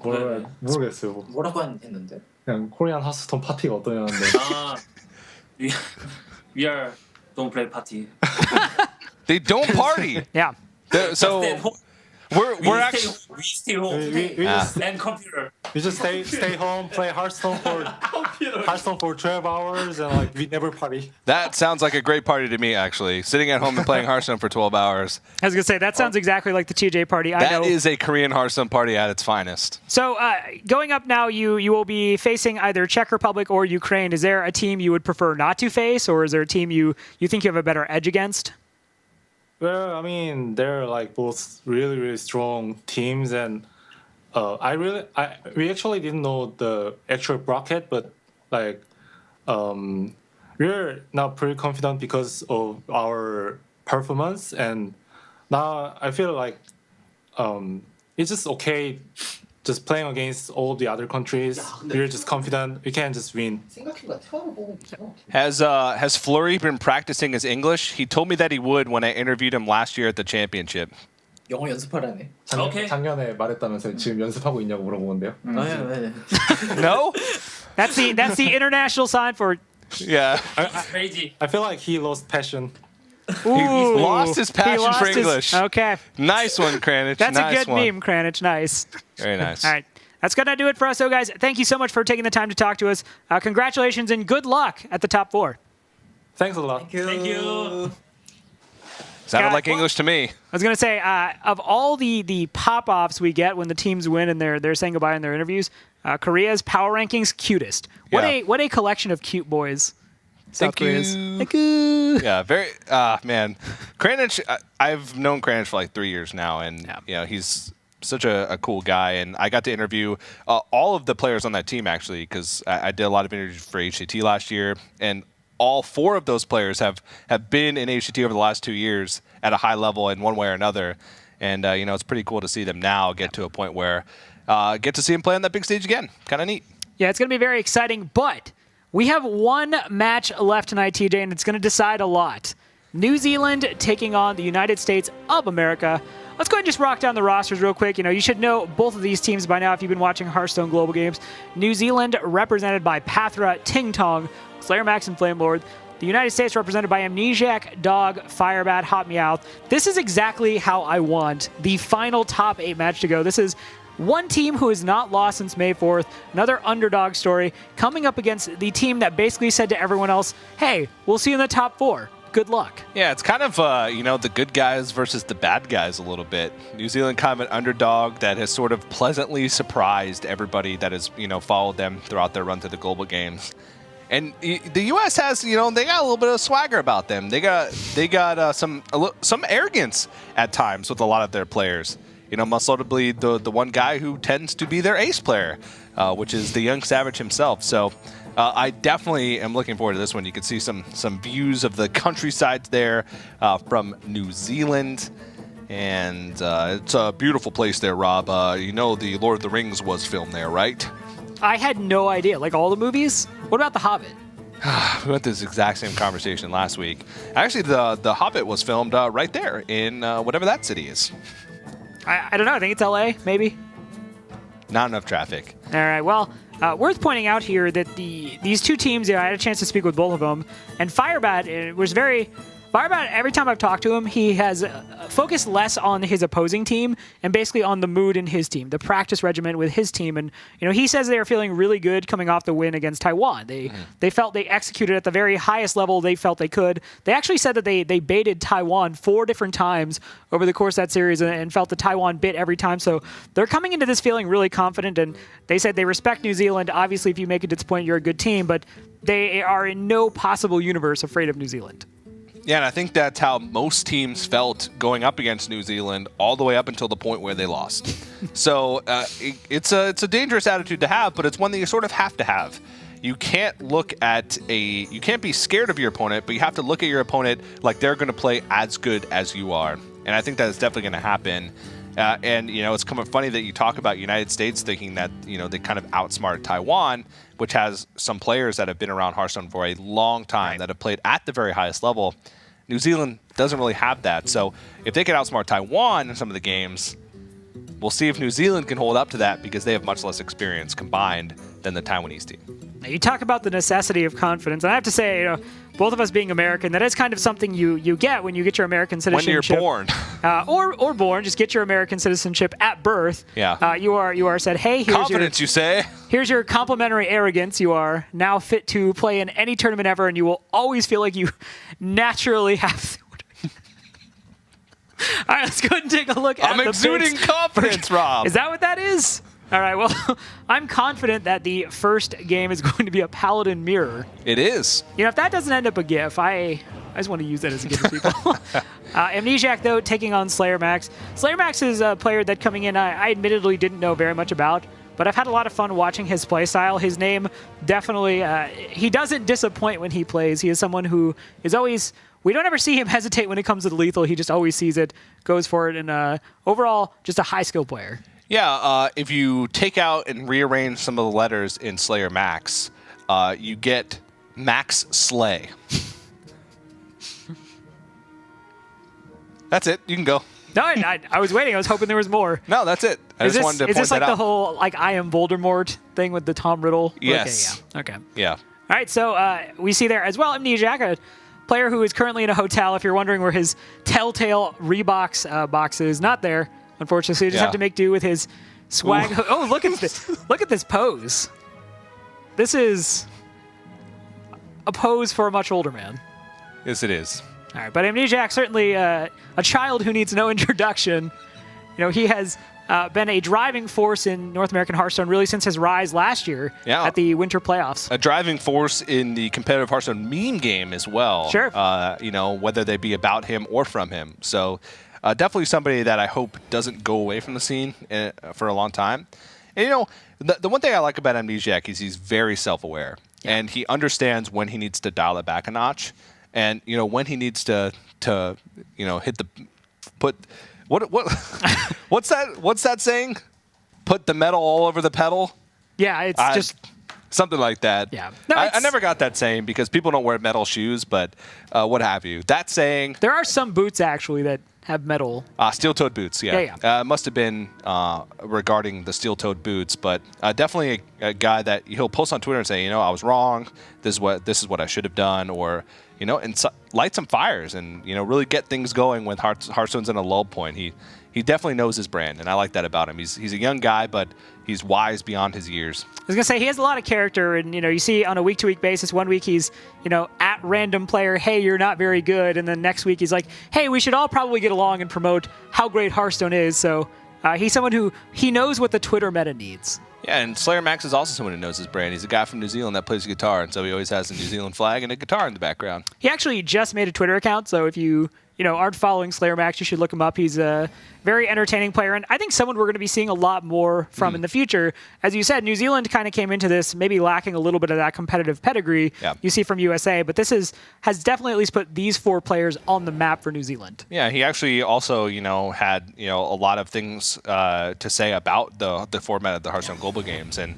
모르겠어요.
뭐라고 했는데?
그냥 코리안 하스톤 파티가 어떠냐는데.
We are don't play party.
They don't party.
Yeah.
So we're actually
we stay home and computer.
We just stay home, play Hearthstone for 12 hours, and like we never party.
That sounds like a great party to me, actually. Sitting at home and playing Hearthstone for 12 hours.
I was going to say, that sounds exactly like the TJ party.
That is a Korean Hearthstone party at its finest.
So going up now, you will be facing either Czech Republic or Ukraine. Is there a team you would prefer not to face, or is there a team you think you have a better edge against?
Well, I mean, they're like both really, really strong teams, and we actually didn't know the actual bracket, but like we're now pretty confident because of our performance, and now I feel like it's just okay just playing against all the other countries. We're just confident we can just win.
Has Fleury been practicing his English? He told me that he would when I interviewed him last year at the championship.
영어 연습하라네.
작년에 말했다면서 지금 연습하고 있냐고 물어보는데요.
No?
That's the international sign for.
Yeah.
Crazy.
I feel like he lost passion.
Ooh,
He lost his passion for
his-
English.
Okay.
Nice one, Kranich.
That's
nice
a good
one.
meme, Kranich. Nice.
Very nice.
All right. That's going to do it for us, though, guys. Thank you so much for taking the time to talk to us. Congratulations and good luck at the top 4.
Thanks a lot.
Thank you.
Sounded
Guys,
like English to me.
I was going to say, of all the pop-offs we get when the teams win and they're saying goodbye in their interviews, Korea's power rankings cutest. What a collection of cute boys. South Korea's. Thank you.
Yeah, very. Man, Kranich. I've known Kranich for like 3 years now, and you know he's such a cool guy. And I got to interview all of the players on that team actually, because I did a lot of interviews for HCT last year, and all 4 of those players have been in HCT over the last 2 years at a high level in one way or another. And you know it's pretty cool to see them now get to a point where get to see him play on that big stage again. Kind of neat.
Yeah, it's going to be very exciting, but we have one match left tonight, TJ, and it's going to decide a lot. New Zealand taking on the United States of America. Let's go ahead and just rock down the rosters real quick. You know, you should know both of these teams by now if you've been watching Hearthstone Global Games. New Zealand represented by Pathra, Ting Tong, Slayer Max, and Flame Lord. The United States represented by Amnesiac, Dog, Firebat, Hot Meowth. This is exactly how I want the final top 8 match to go. This is one team who has not lost since May 4th, another underdog story, coming up against the team that basically said to everyone else, hey, we'll see you in the top 4. Good luck.
Yeah, it's kind of, you know, the good guys versus the bad guys a little bit. New Zealand kind of an underdog that has sort of pleasantly surprised everybody that has, you know, followed them throughout their run to the global games. And the U.S. has, you know, they got a little bit of swagger about them. They got some arrogance at times with a lot of their players. most notably the one guy who tends to be their ace player, which is the young Savage himself. So I definitely am looking forward to this one. You can see some views of the countryside there from New Zealand. And it's a beautiful place there, Rob. The Lord of the Rings was filmed there, right?
I had no idea. Like all the movies? What about The Hobbit?
We went this exact same conversation last week. Actually, the Hobbit was filmed right there in whatever that city is.
I don't know. I think it's LA, maybe.
Not enough traffic.
All right. Well, worth pointing out here that these two teams, I had a chance to speak with both of them, and Firebat was very... Firebat, every time I've talked to him, he has focused less on his opposing team and basically on the mood in his team, the practice regimen with his team. And he says they are feeling really good coming off the win against Taiwan. They felt they executed at the very highest level they felt they could. They actually said that they baited Taiwan 4 different times over the course of that series and felt the Taiwan bit every time. So they're coming into this feeling really confident, and they said they respect New Zealand. Obviously, if you make it to this point, you're a good team, but they are in no possible universe afraid of New Zealand.
Yeah, and I think that's how most teams felt going up against New Zealand all the way up until the point where they lost. So it's a dangerous attitude to have, but it's one that you sort of have to have. You can't you can't be scared of your opponent, but you have to look at your opponent like they're going to play as good as you are. And I think that is definitely going to happen. And it's kind of funny that you talk about United States thinking that, they kind of outsmart Taiwan, which has some players that have been around Hearthstone for a long time that have played at the very highest level. New Zealand doesn't really have that. So if they can outsmart Taiwan in some of the games, we'll see if New Zealand can hold up to that because they have much less experience combined than the Taiwanese team.
Now, you talk about the necessity of confidence, and I have to say, both of us being American, that is kind of something you get when you get your American citizenship.
When you're born.
Or born, just get your American citizenship at birth.
Yeah.
You are said, hey, here's
confidence, you say.
Here's your complimentary arrogance. You are now fit to play in any tournament ever, and you will always feel like you naturally have to. All right, let's go ahead and take a look at
I'm exuding confidence, Rob.
Is that what that is? All right, well, I'm confident that the first game is going to be a Paladin Mirror.
It is.
If that doesn't end up a GIF, I just want to use that as a GIF to people. Amnesiac, though, taking on Slayer Max. Slayer Max is a player that coming in I admittedly didn't know very much about, but I've had a lot of fun watching his playstyle. His name definitely, he doesn't disappoint when he plays. He is someone who is always... We don't ever see him hesitate when it comes to the lethal. He just always sees it, goes for it, and overall, just a high-skill player.
Yeah, if you take out and rearrange some of the letters in Slayer Max, you get Max Slay. That's it. You can go.
No, I was waiting. I was hoping there was more.
No, that's it. I just wanted to point that out.
Is this like the whole I am Voldemort thing with the Tom Riddle?
Yes.
Okay.
Yeah.
All right, so we see there as well Amnesiac, a player who is currently in a hotel. If you're wondering where his Telltale Rebox box is, not there, unfortunately. So you just have to make do with his swag. Ooh. Oh, look at this! Look at this pose. This is a pose for a much older man.
Yes, it is.
All right, but Amnesiac, certainly a child who needs no introduction. He has been a driving force in North American Hearthstone really since his rise last year at the Winter Playoffs.
A driving force in the competitive Hearthstone meme game as well.
Sure.
Whether they be about him or from him. So definitely somebody that I hope doesn't go away from the scene for a long time. And, the one thing I like about Amnesiac is he's very self-aware. Yeah. And he understands when he needs to dial it back a notch. And, when he needs to hit the... What's that saying? Put the metal all over the pedal?
Yeah, it's just
something like that.
Yeah.
No, I never got that saying because people don't wear metal shoes, but what have you. That saying...
There are some boots, actually, that have metal.
Steel-toed boots, yeah. It must have been regarding the steel-toed boots, but definitely a guy that he'll post on Twitter and say, I was wrong. This is what I should have done, or... and light some fires and, really get things going when Hearthstone's in a lull point. He definitely knows his brand, and I like that about him. He's a young guy, but he's wise beyond his years.
I was going to say, he has a lot of character, and, you see on a week-to-week basis, one week he's, at random player, hey, you're not very good, and then next week he's like, hey, we should all probably get along and promote how great Hearthstone is. So he's someone who, he knows what the Twitter meta needs.
Yeah, and Slayer Max is also someone who knows his brand. He's a guy from New Zealand that plays guitar, and so he always has a New Zealand flag and a guitar in the background.
He actually just made a Twitter account, so if you aren't following Slayer Max, you should look him up. He's a very entertaining player, and I think someone we're going to be seeing a lot more from in the future. As you said, New Zealand kind of came into this maybe lacking a little bit of that competitive pedigree you see from USA, but this has definitely at least put these 4 players on the map for New Zealand.
Yeah, he actually also, had, a lot of things to say about the format of the Hearthstone Global Games, and,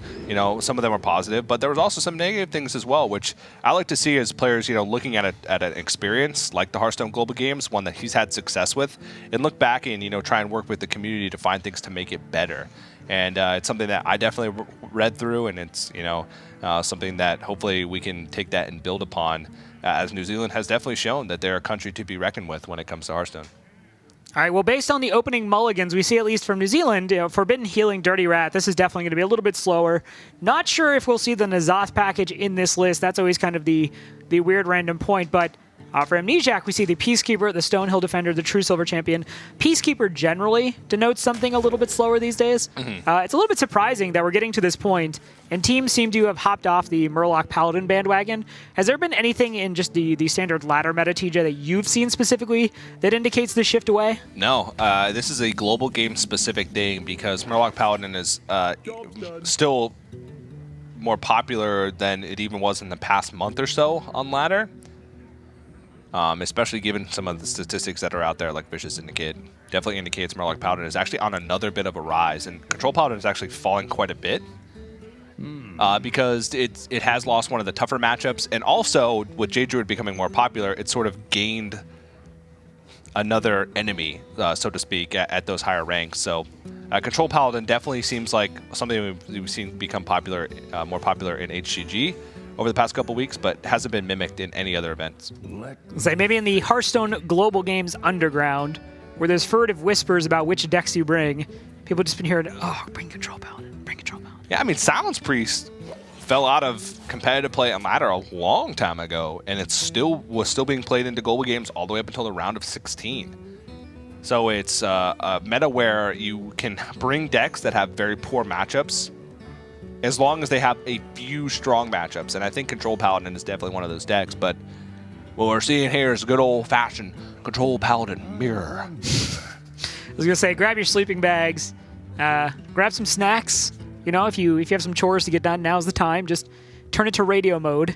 some of them were positive, but there was also some negative things as well, which I like to see as players, looking at an experience like the Hearthstone Global Games, one that he's had success with, and look back and, try and work with the community to find things to make it better. And it's something that I definitely read through, and it's, something that hopefully we can take that and build upon, as New Zealand has definitely shown that they're a country to be reckoned with when it comes to Hearthstone.
All right, well, based on the opening mulligans, we see at least from New Zealand, Forbidden Healing, Dirty Rat, this is definitely going to be a little bit slower. Not sure if we'll see the N'Zoth package in this list. That's always kind of the weird random point, but for Amnesiac, we see the Peacekeeper, the Stonehill Defender, the True Silver Champion. Peacekeeper generally denotes something a little bit slower these days. It's a little bit surprising that we're getting to this point, and teams seem to have hopped off the Murloc Paladin bandwagon. Has there been anything in just the standard ladder meta, TJ, that you've seen specifically that indicates the shift away?
No, this is a global game-specific thing because Murloc Paladin is still more popular than it even was in the past month or so on ladder. Especially given some of the statistics that are out there, like Vicious Syndicate, definitely indicates Murloc Paladin is actually on another bit of a rise, and Control Paladin is actually falling quite a bit because it has lost one of the tougher matchups, and also with Jade Druid becoming more popular, it sort of gained another enemy, so to speak, at those higher ranks. So Control Paladin definitely seems like something we've seen become popular, more popular in HCG over the past couple weeks, but hasn't been mimicked in any other events.
Say maybe in the Hearthstone Global Games Underground, where there's furtive whispers about which decks you bring, people just been hearing, oh, bring Control Paladin, bring Control Paladin.
Yeah, I mean, Silence Priest fell out of competitive play on ladder a long time ago, and it was still being played into global games all the way up until the round of 16. So it's a meta where you can bring decks that have very poor matchups, as long as they have a few strong matchups. And I think Control Paladin is definitely one of those decks, but what we're seeing here is a good old-fashioned Control Paladin mirror.
I was going to say, grab your sleeping bags, grab some snacks. If you have some chores to get done, now's the time. Just turn it to radio mode.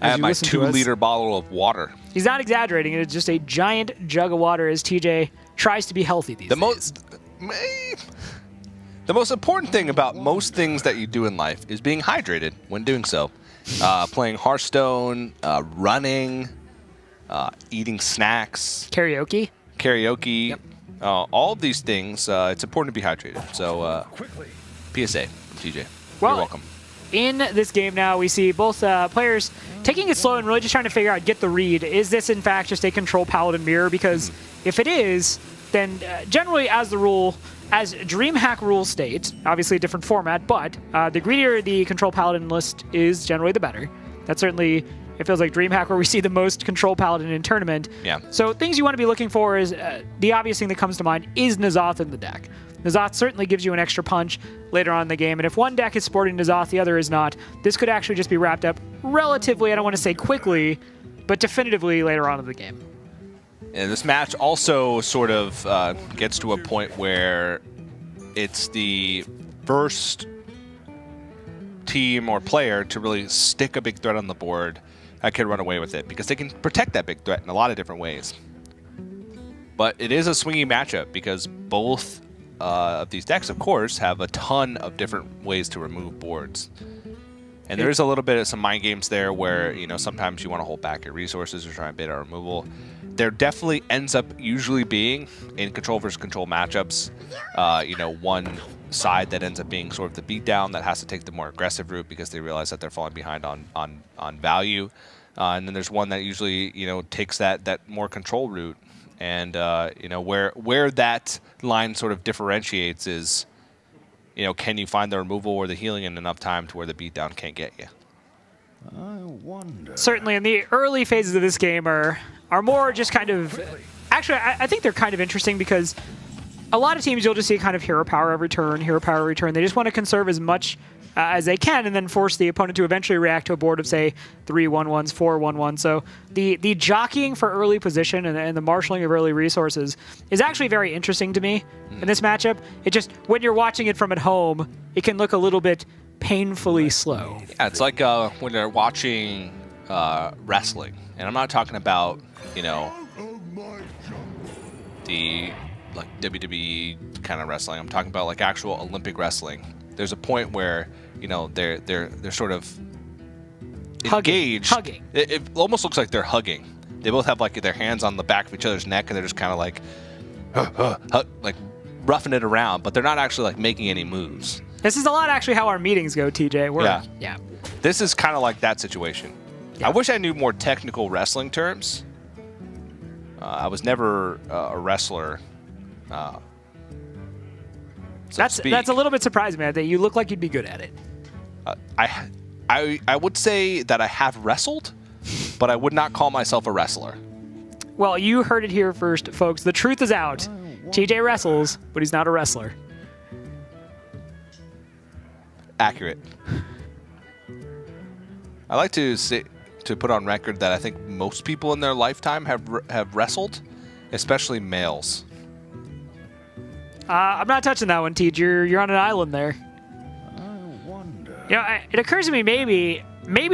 I have my 2-liter bottle of water.
He's not exaggerating. It's just a giant jug of water as TJ tries to be healthy these days.
The most important thing about most things that you do in life is being hydrated when doing so. Playing Hearthstone, running, eating snacks.
Karaoke.
Yep. All of these things, it's important to be hydrated. So, PSA from TJ.
Well,
you're welcome.
In this game now, we see both players taking it slow and really just trying to figure out, get the read. Is this, in fact, just a Control Paladin mirror? Because if it is, then generally, as the rule, as DreamHack rules state, obviously a different format, but the greedier the Control Paladin list is, generally the better. That's certainly, it feels like DreamHack where we see the most Control Paladin in tournament.
Yeah.
So things you want to be looking for is, the obvious thing that comes to mind is N'Zoth in the deck. N'Zoth certainly gives you an extra punch later on in the game, and if one deck is sporting N'Zoth, the other is not, this could actually just be wrapped up relatively, I don't want to say quickly, but definitively later on in the game.
And this match also sort of gets to a point where it's the first team or player to really stick a big threat on the board that can run away with it, because they can protect that big threat in a lot of different ways. But it is a swingy matchup because both of these decks, of course, have a ton of different ways to remove boards. And there is a little bit of some mind games there where, sometimes you want to hold back your resources or try and bait out removal. There definitely ends up usually being, in control versus control matchups, one side that ends up being sort of the beatdown that has to take the more aggressive route because they realize that they're falling behind on value. And then there's one that usually, takes that more control route. And, where that line sort of differentiates is, can you find the removal or the healing in enough time to where the beatdown can't get you?
I wonder.
Certainly, in the early phases of this game are more just kind of... Actually, I think they're kind of interesting because a lot of teams you'll just see kind of hero power every turn, hero power every turn. They just want to conserve as much as they can and then force the opponent to eventually react to a board of, say, 3/1/1s, 4/1/1. So the jockeying for early position and the marshaling of early resources is actually very interesting to me in this matchup. It just, when you're watching it from at home, it can look a little bit painfully slow.
Yeah, it's like when they're watching wrestling. And I'm not talking about, you know, the like WWE kind of wrestling. I'm talking about like actual Olympic wrestling. There's a point where, you know, they're sort of engaged.
Hugging.
It almost looks like they're hugging. They both have like their hands on the back of each other's neck, and they're just kind of like roughing it around, but they're not actually like making any moves.
This is a lot actually how our meetings go, TJ. Yeah.
This is kind of like that situation.
Yeah.
I wish I knew more technical wrestling terms. I was never a wrestler. So
That's a little bit surprising, man, that you look like you'd be good at it.
I would say that I have wrestled, but I would not call myself a wrestler.
Well, you heard it here first, folks. The truth is out. TJ wrestles, but he's not a wrestler.
Accurate. I like to put on record that I think most people in their lifetime have wrestled, especially males.
I'm not touching that one, TJ. You're on an island there.
I wonder.
You know, it occurs to me maybe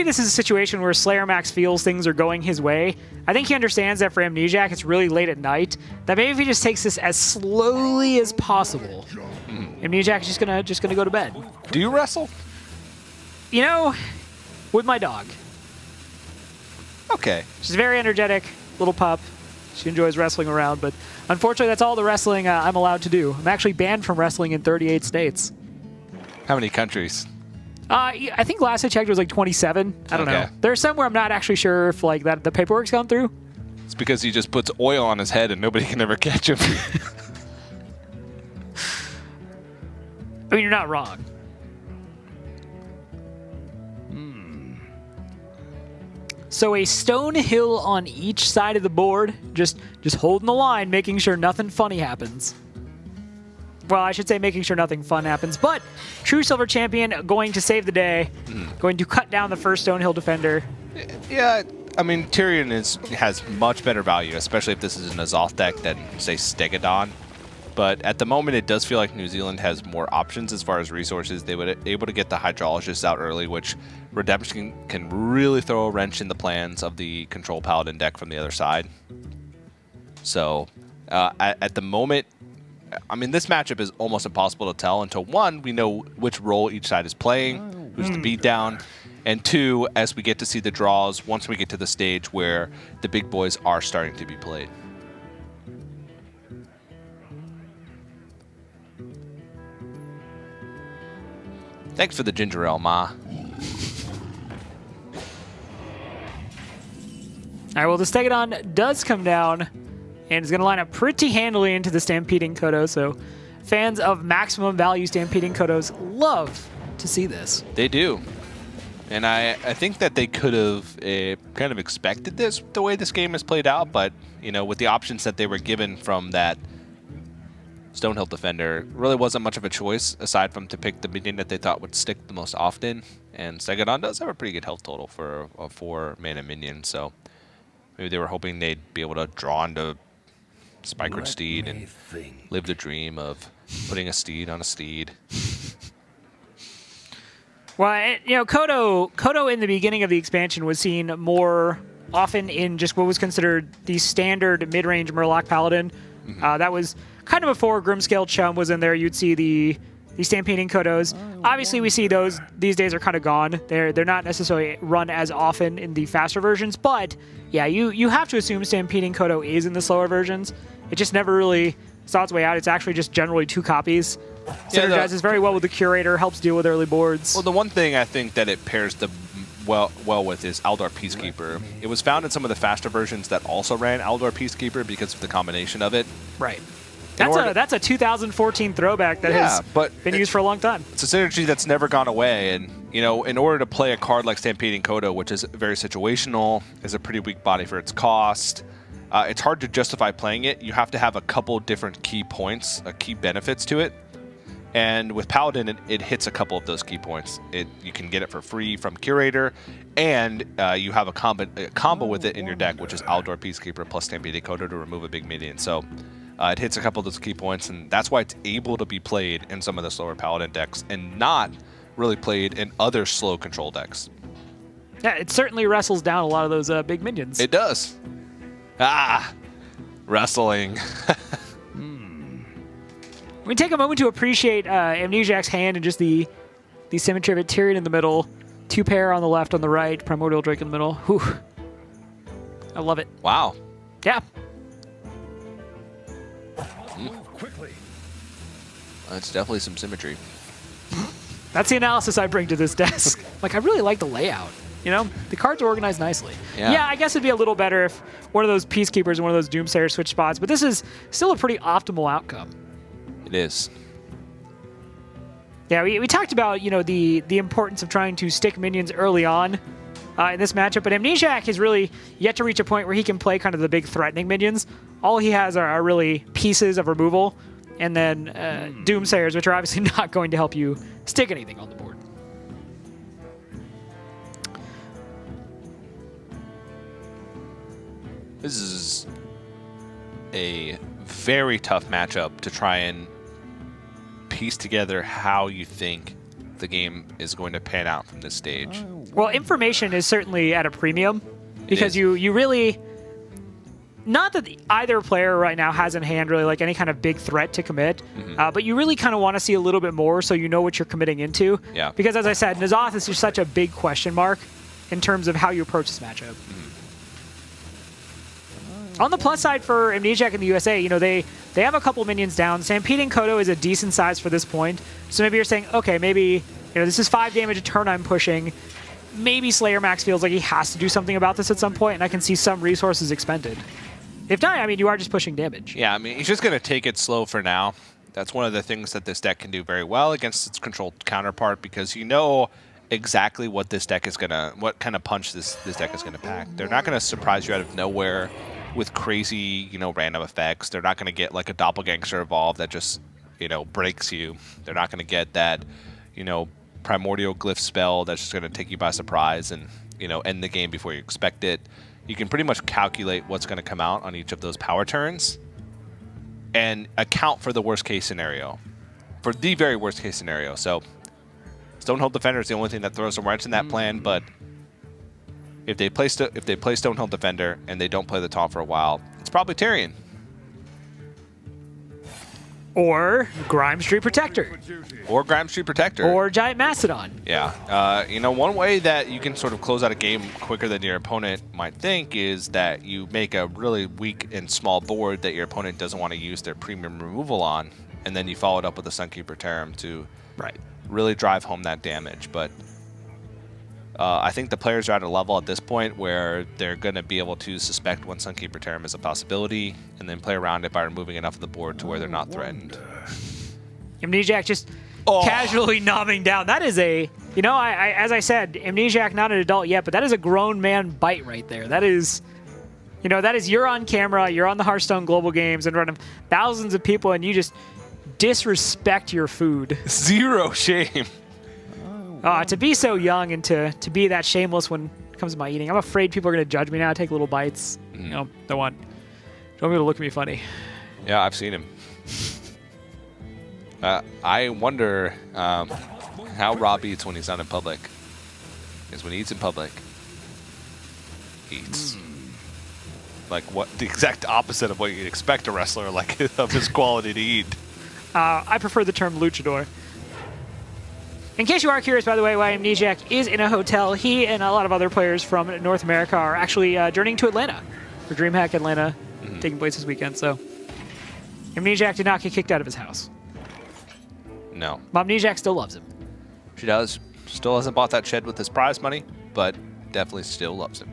this is a situation where Slayer Max feels things are going his way. I think he understands that for Amnesiac, it's really late at night. That maybe if he just takes this as slowly as possible, Amnesiac is just gonna go to bed.
Do you wrestle?
You know, with my dog.
Okay.
She's a very energetic little pup. She enjoys wrestling around, but unfortunately, that's all the wrestling I'm allowed to do. I'm actually banned from wrestling in 38 states.
How many countries?
I think last I checked it was like 27. I don't know. There's some where I'm not actually sure if like that the paperwork's gone through.
It's because he just puts oil on his head and nobody can ever catch him.
I mean, you're not wrong. So a stone hill on each side of the board, just holding the line, making sure nothing funny happens. Well, I should say making sure nothing fun happens, but True Silver Champion going to save the day, going to cut down the first stone hill defender.
Yeah, I mean, Tyrion has much better value, especially if this is an Azoth deck than, say, Stegodon. But at the moment, it does feel like New Zealand has more options as far as resources. They were able to get the Hydrologists out early, which Redemption can really throw a wrench in the plans of the Control Paladin deck from the other side. So at the moment, I mean, this matchup is almost impossible to tell until, one, we know which role each side is playing, who's the beatdown, and two, as we get to see the draws, once we get to the stage where the big boys are starting to be played. Thanks for the ginger ale, Ma.
All right, well, the Stegodon does come down and is going to line up pretty handily into the Stampeding Kodo, so fans of maximum value Stampeding Kodos love to see this.
They do. And I think that they could have kind of expected this, the way this game has played out, but, you know, with the options that they were given from that Stonehill Defender, really wasn't much of a choice aside from to pick the minion that they thought would stick the most often. And Stegodon does have a pretty good health total for a 4-mana minion, so maybe they were hoping they'd be able to draw into Spikered Steed and live the dream of putting a steed on a steed.
Well, you know, Kodo in the beginning of the expansion was seen more often in just what was considered the standard mid-range Murloc Paladin. That was kind of before Grimscale Chum was in there. You'd see the Stampeding Kodos. Obviously, we see those these days are kind of gone. They're not necessarily run as often in the faster versions, but yeah, you have to assume Stampeding Kodo is in the slower versions. It just never really saw its way out. It's actually just generally 2 copies. Synergizes very well with the Curator, helps deal with early boards.
Well, the one thing I think that it pairs well with is Aldar Peacekeeper. It was found in some of the faster versions that also ran Aldar Peacekeeper because of the combination of it.
Right. That's a 2014 throwback that has been used for a long time.
It's a synergy that's never gone away, and you know, in order to play a card like Stampeding Kodo, which is very situational, is a pretty weak body for its cost, it's hard to justify playing it. You have to have a couple different key points, key benefits to it. And with Paladin, it hits a couple of those key points. You can get it for free from Curator, and you have a combo with it in your deck, which is Outdoor Peacekeeper plus Stampede Decoder to remove a big minion. So it hits a couple of those key points, and that's why it's able to be played in some of the slower Paladin decks and not really played in other slow control decks.
Yeah, it certainly wrestles down a lot of those big minions.
It does. Wrestling.
We take a moment to appreciate Amnesiac's hand and just the symmetry of it. Tyrion in the middle, 2 pair on the left, on the right, Primordial Drake in the middle. Whew. I love it.
Wow.
Yeah.
Quickly.
That's definitely some symmetry.
That's the analysis I bring to this desk. Like, I really like the layout. You know, the cards are organized nicely. Yeah, I guess it'd be a little better if one of those Peacekeepers and one of those Doomsayers switch spots, but this is still a pretty optimal outcome.
It is.
Yeah, we talked about, you know, the importance of trying to stick minions early on in this matchup, but Amnesiac is really yet to reach a point where he can play kind of the big threatening minions. All he has are really pieces of removal, and then Doomsayers, which are obviously not going to help you stick anything on the board.
This is a very tough matchup to try and piece together how you think the game is going to pan out from this stage.
Well, information is certainly at a premium because you really, not that either player right now has in hand really like any kind of big threat to commit, but you really kind of want to see a little bit more so you know what you're committing into.
Yeah.
Because as I said, N'Zoth is just such a big question mark in terms of how you approach this matchup. On the plus side for Amnesiac in the USA, you know, they have a couple minions down. Stampeding Kodo is a decent size for this point. So maybe you're saying, okay, maybe, you know, this is 5 damage a turn I'm pushing. Maybe Slayer Max feels like he has to do something about this at some point, and I can see some resources expended. If not, I mean, you are just pushing damage.
Yeah, I mean, he's just going to take it slow for now. That's one of the things that this deck can do very well against its controlled counterpart, because you know exactly what this deck is going to, what kind of punch this deck is going to pack. They're not going to surprise you out of nowhere with crazy, you know, random effects. They're not going to get like a Doppelganger Evolve that just, you know, breaks you. They're not going to get that, you know, Primordial Glyph spell that's just going to take you by surprise and, you know, end the game before you expect it. You can pretty much calculate what's going to come out on each of those power turns and account for the worst case scenario, for the very worst case scenario. So Stonehold Defender is the only thing that throws a wrench in that plan, but if they play Stonehold Defender and they don't play the Taunt for a while, it's probably Tyrion.
Or Grime Street Protector.
Or Grime Street Protector.
Or Giant Mastodon.
Yeah. You know, one way that you can sort of close out a game quicker than your opponent might think is that you make a really weak and small board that your opponent doesn't want to use their premium removal on, and then you follow it up with a Sunkeeper Terram to really drive home that damage. But I think the players are at a level at this point where they're going to be able to suspect when Sunkeeper Terram is a possibility and then play around it by removing enough of the board to where they're not threatened.
Amnesiac just casually nomming down. That is a, you know, I as I said, Amnesiac not an adult yet, but that is a grown man bite right there. That is, you know, that is you're on camera, you're on the Hearthstone Global Games in front of thousands of people, and you just disrespect your food.
Zero shame.
To be so young and to be that shameless when it comes to my eating. I'm afraid people are going to judge me now. I take little bites. You know, don't want people to look at me funny.
Yeah, I've seen him. I wonder how Rob eats when he's not in public. Because when he eats in public, he eats like what the exact opposite of what you'd expect a wrestler like of his quality to eat.
I prefer the term luchador. In case you are curious, by the way, why Amnesiac is in a hotel, he and a lot of other players from North America are actually journeying to Atlanta for DreamHack Atlanta, taking place this weekend. So Amnesiac did not get kicked out of his house.
No.
Amnesiac still loves him.
She does. Still hasn't bought that shed with his prize money, but definitely still loves him.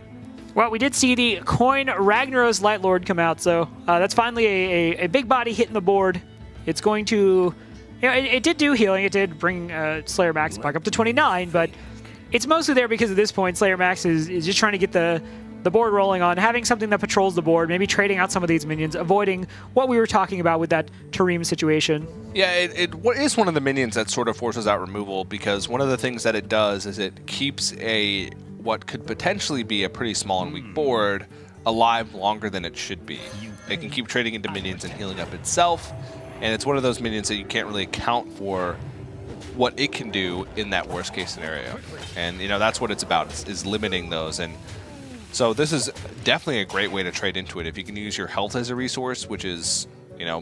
Well, we did see the coin Ragnaros Lightlord come out, so that's finally a big body hitting the board. It's going to... You know, it did do healing. It did bring Slayer Max back up to 29, but it's mostly there because at this point, Slayer Max is just trying to get the the board rolling on, having something that patrols the board, maybe trading out some of these minions, avoiding what we were talking about with that Tareem situation.
Yeah, it is one of the minions that sort of forces out removal, because one of the things that it does is it keeps what could potentially be a pretty small and weak board alive longer than it should be. It can keep trading into minions and healing up itself, and it's one of those minions that you can't really account for what it can do in that worst case scenario. And that's what it's about, is limiting those. And so this is definitely a great way to trade into it. If you can use your health as a resource, which is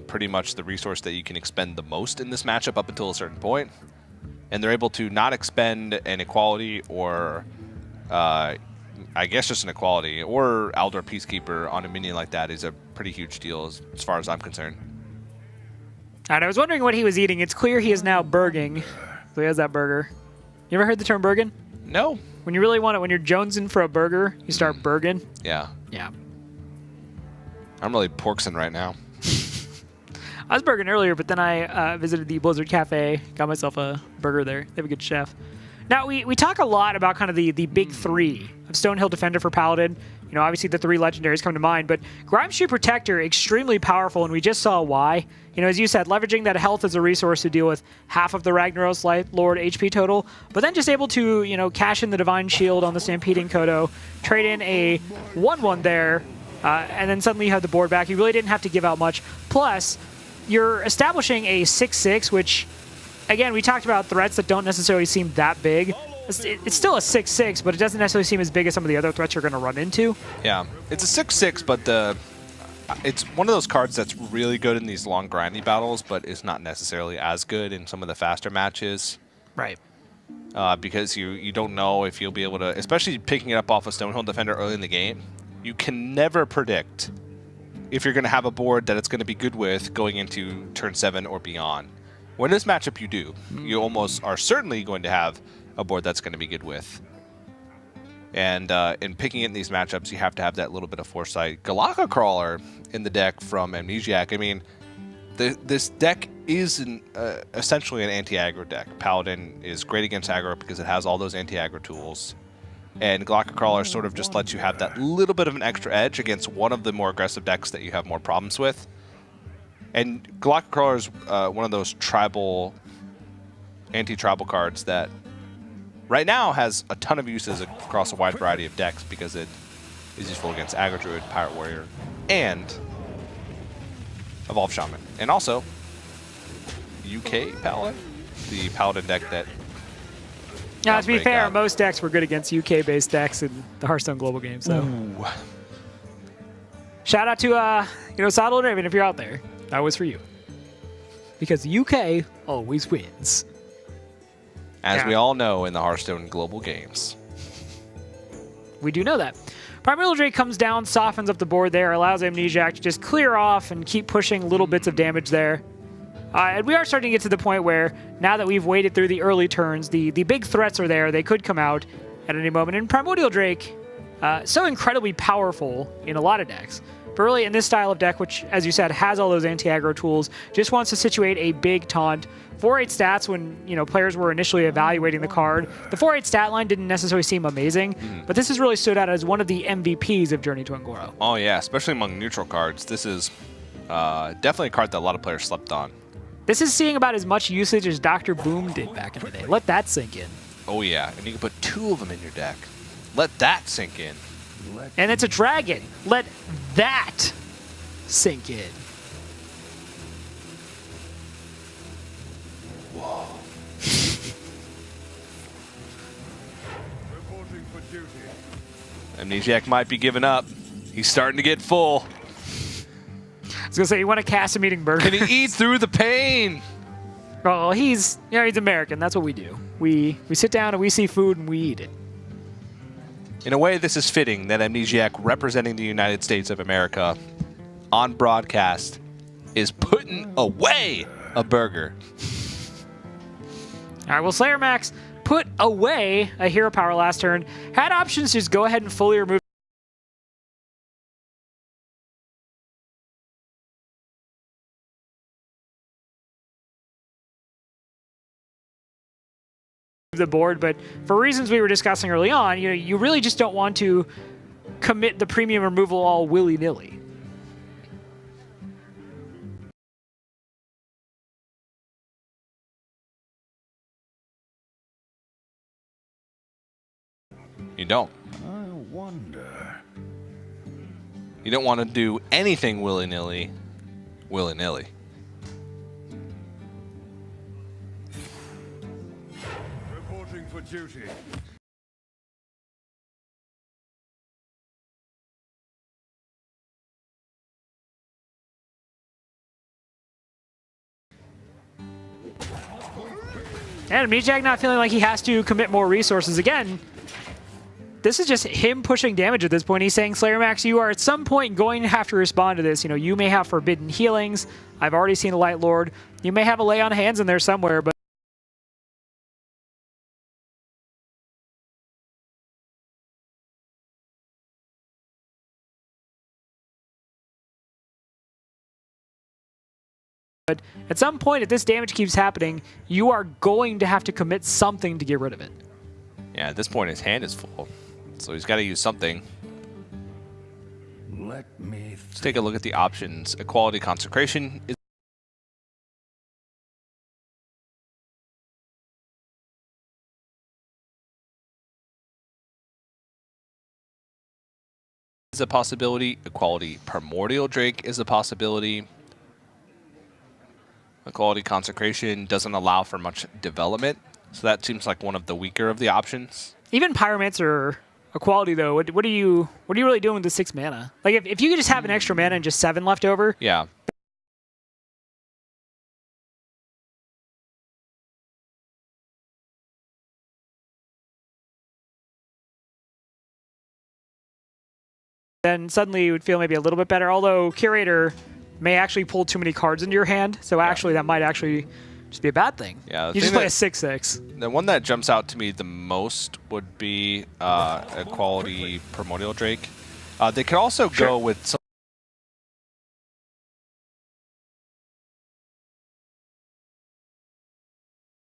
pretty much the resource that you can expend the most in this matchup up until a certain point, and they're able to not expend an equality or I guess just an equality or Aldor Peacekeeper on a minion like that is a pretty huge deal as far as I'm concerned.
And I was wondering what he was eating. It's clear he is now burging. So he has that burger. You ever heard the term burging?
No.
When you really want it, when you're jonesing for a burger, you start burging.
Yeah.
Yeah.
I'm really porksing right now.
I was burging earlier, but then I visited the Blizzard Cafe, got myself a burger there. They have a good chef. Now, we talk a lot about kind of the big three of Stonehill Defender for Paladin. Obviously the 3 legendaries come to mind, but Grimeshoe Protector, extremely powerful, and we just saw why. As you said, leveraging that health as a resource to deal with half of the Ragnaros Light Lord HP total, but then just able to, cash in the Divine Shield on the Stampeding Kodo, trade in a 1/1 there, and then suddenly you have the board back. You really didn't have to give out much. Plus, you're establishing a 6/6, which, again, we talked about threats that don't necessarily seem that big. It's still a 6/6, but it doesn't necessarily seem as big as some of the other threats you're going to run into.
Yeah, it's a 6/6, but it's one of those cards that's really good in these long grindy battles, but is not necessarily as good in some of the faster matches.
Right.
Because you don't know if you'll be able to, especially picking it up off a Stonehill Defender early in the game, you can never predict if you're going to have a board that it's going to be good with going into turn 7 or beyond. When this matchup you do, you almost are certainly going to have a board that's going to be good with. And in picking it in these matchups, you have to have that little bit of foresight. Galaka Crawler in the deck from Amnesiac, I mean, this deck is essentially an anti-aggro deck. Paladin is great against aggro because it has all those anti-aggro tools. And Galaka Crawler sort of just lets you have that little bit of an extra edge against one of the more aggressive decks that you have more problems with. And Galaka Crawler is one of those anti-tribal cards that right now has a ton of uses across a wide variety of decks because it is useful against Aggro Druid, Pirate Warrior, and Evolved Shaman. And also, UK Paladin, the Paladin deck that...
Now, to be fair, most decks were good against UK-based decks in the Hearthstone global game, so... Ooh. Shout out to, Saddle and Raven if you're out there. That was for you. Because UK always wins.
As we all know in the Hearthstone global games.
We do know that. Primordial Drake comes down, softens up the board there, allows Amnesiac to just clear off and keep pushing little bits of damage there. And we are starting to get to the point where, now that we've waited through the early turns, the big threats are there. They could come out at any moment. And Primordial Drake, so incredibly powerful in a lot of decks. But really, in this style of deck, which, as you said, has all those anti-aggro tools, just wants to situate a big taunt. 4/8 stats when players were initially evaluating the card. The 4/8 stat line didn't necessarily seem amazing, but this has really stood out as one of the MVPs of Journey to Un'Goro.
Oh yeah, especially among neutral cards. This is definitely a card that a lot of players slept on.
This is seeing about as much usage as Dr. Boom did back in the day. Let that sink in.
Oh yeah, and you can put 2 of them in your deck. Let that sink in.
And it's a dragon. Let that sink in.
Whoa.
Reporting for duty.
Amnesiac might be giving up. He's starting to get full.
I was gonna say, you want to cast him eating burgers?
Can he eat through the pain?
Well, he's American. That's what we do. We sit down and we see food and we eat it.
In a way, this is fitting that Amnesiac, representing the United States of America on broadcast, is putting away a burger.
All right, well, Slayer Max put away a hero power last turn. Had options to just go ahead and fully remove the board, but for reasons we were discussing early on, you really just don't want to commit the premium removal all willy-nilly.
You don't.
I wonder.
You don't want to do anything willy-nilly. Willy-nilly.
Reporting for duty.
And Mijak not feeling like he has to commit more resources again. This is just him pushing damage at this point. He's saying, Slayer Max, you are at some point going to have to respond to this. You know, you may have forbidden healings. I've already seen a Light Lord. You may have a lay on hands in there somewhere, but at some point, if this damage keeps happening, you are going to have to commit something to get rid of it.
Yeah, at this point, his hand is full. So he's got to use something.
Let me
Let's take a look at the options. Equality Consecration is a possibility. Equality Primordial Drake is a possibility. Equality Consecration doesn't allow for much development, so that seems like one of the weaker of the options.
Even Pyromancer Equality, though, what are you really doing with the 6 mana? Like, if you could just have an extra mana and just 7 left over.
Yeah.
Then suddenly you would feel maybe a little bit better. Although Curator may actually pull too many cards into your hand, so actually that might actually just be a bad thing.
Yeah,
you just play a 6/6.
The one that jumps out to me the most would be Equality Primordial Drake. They could also go with some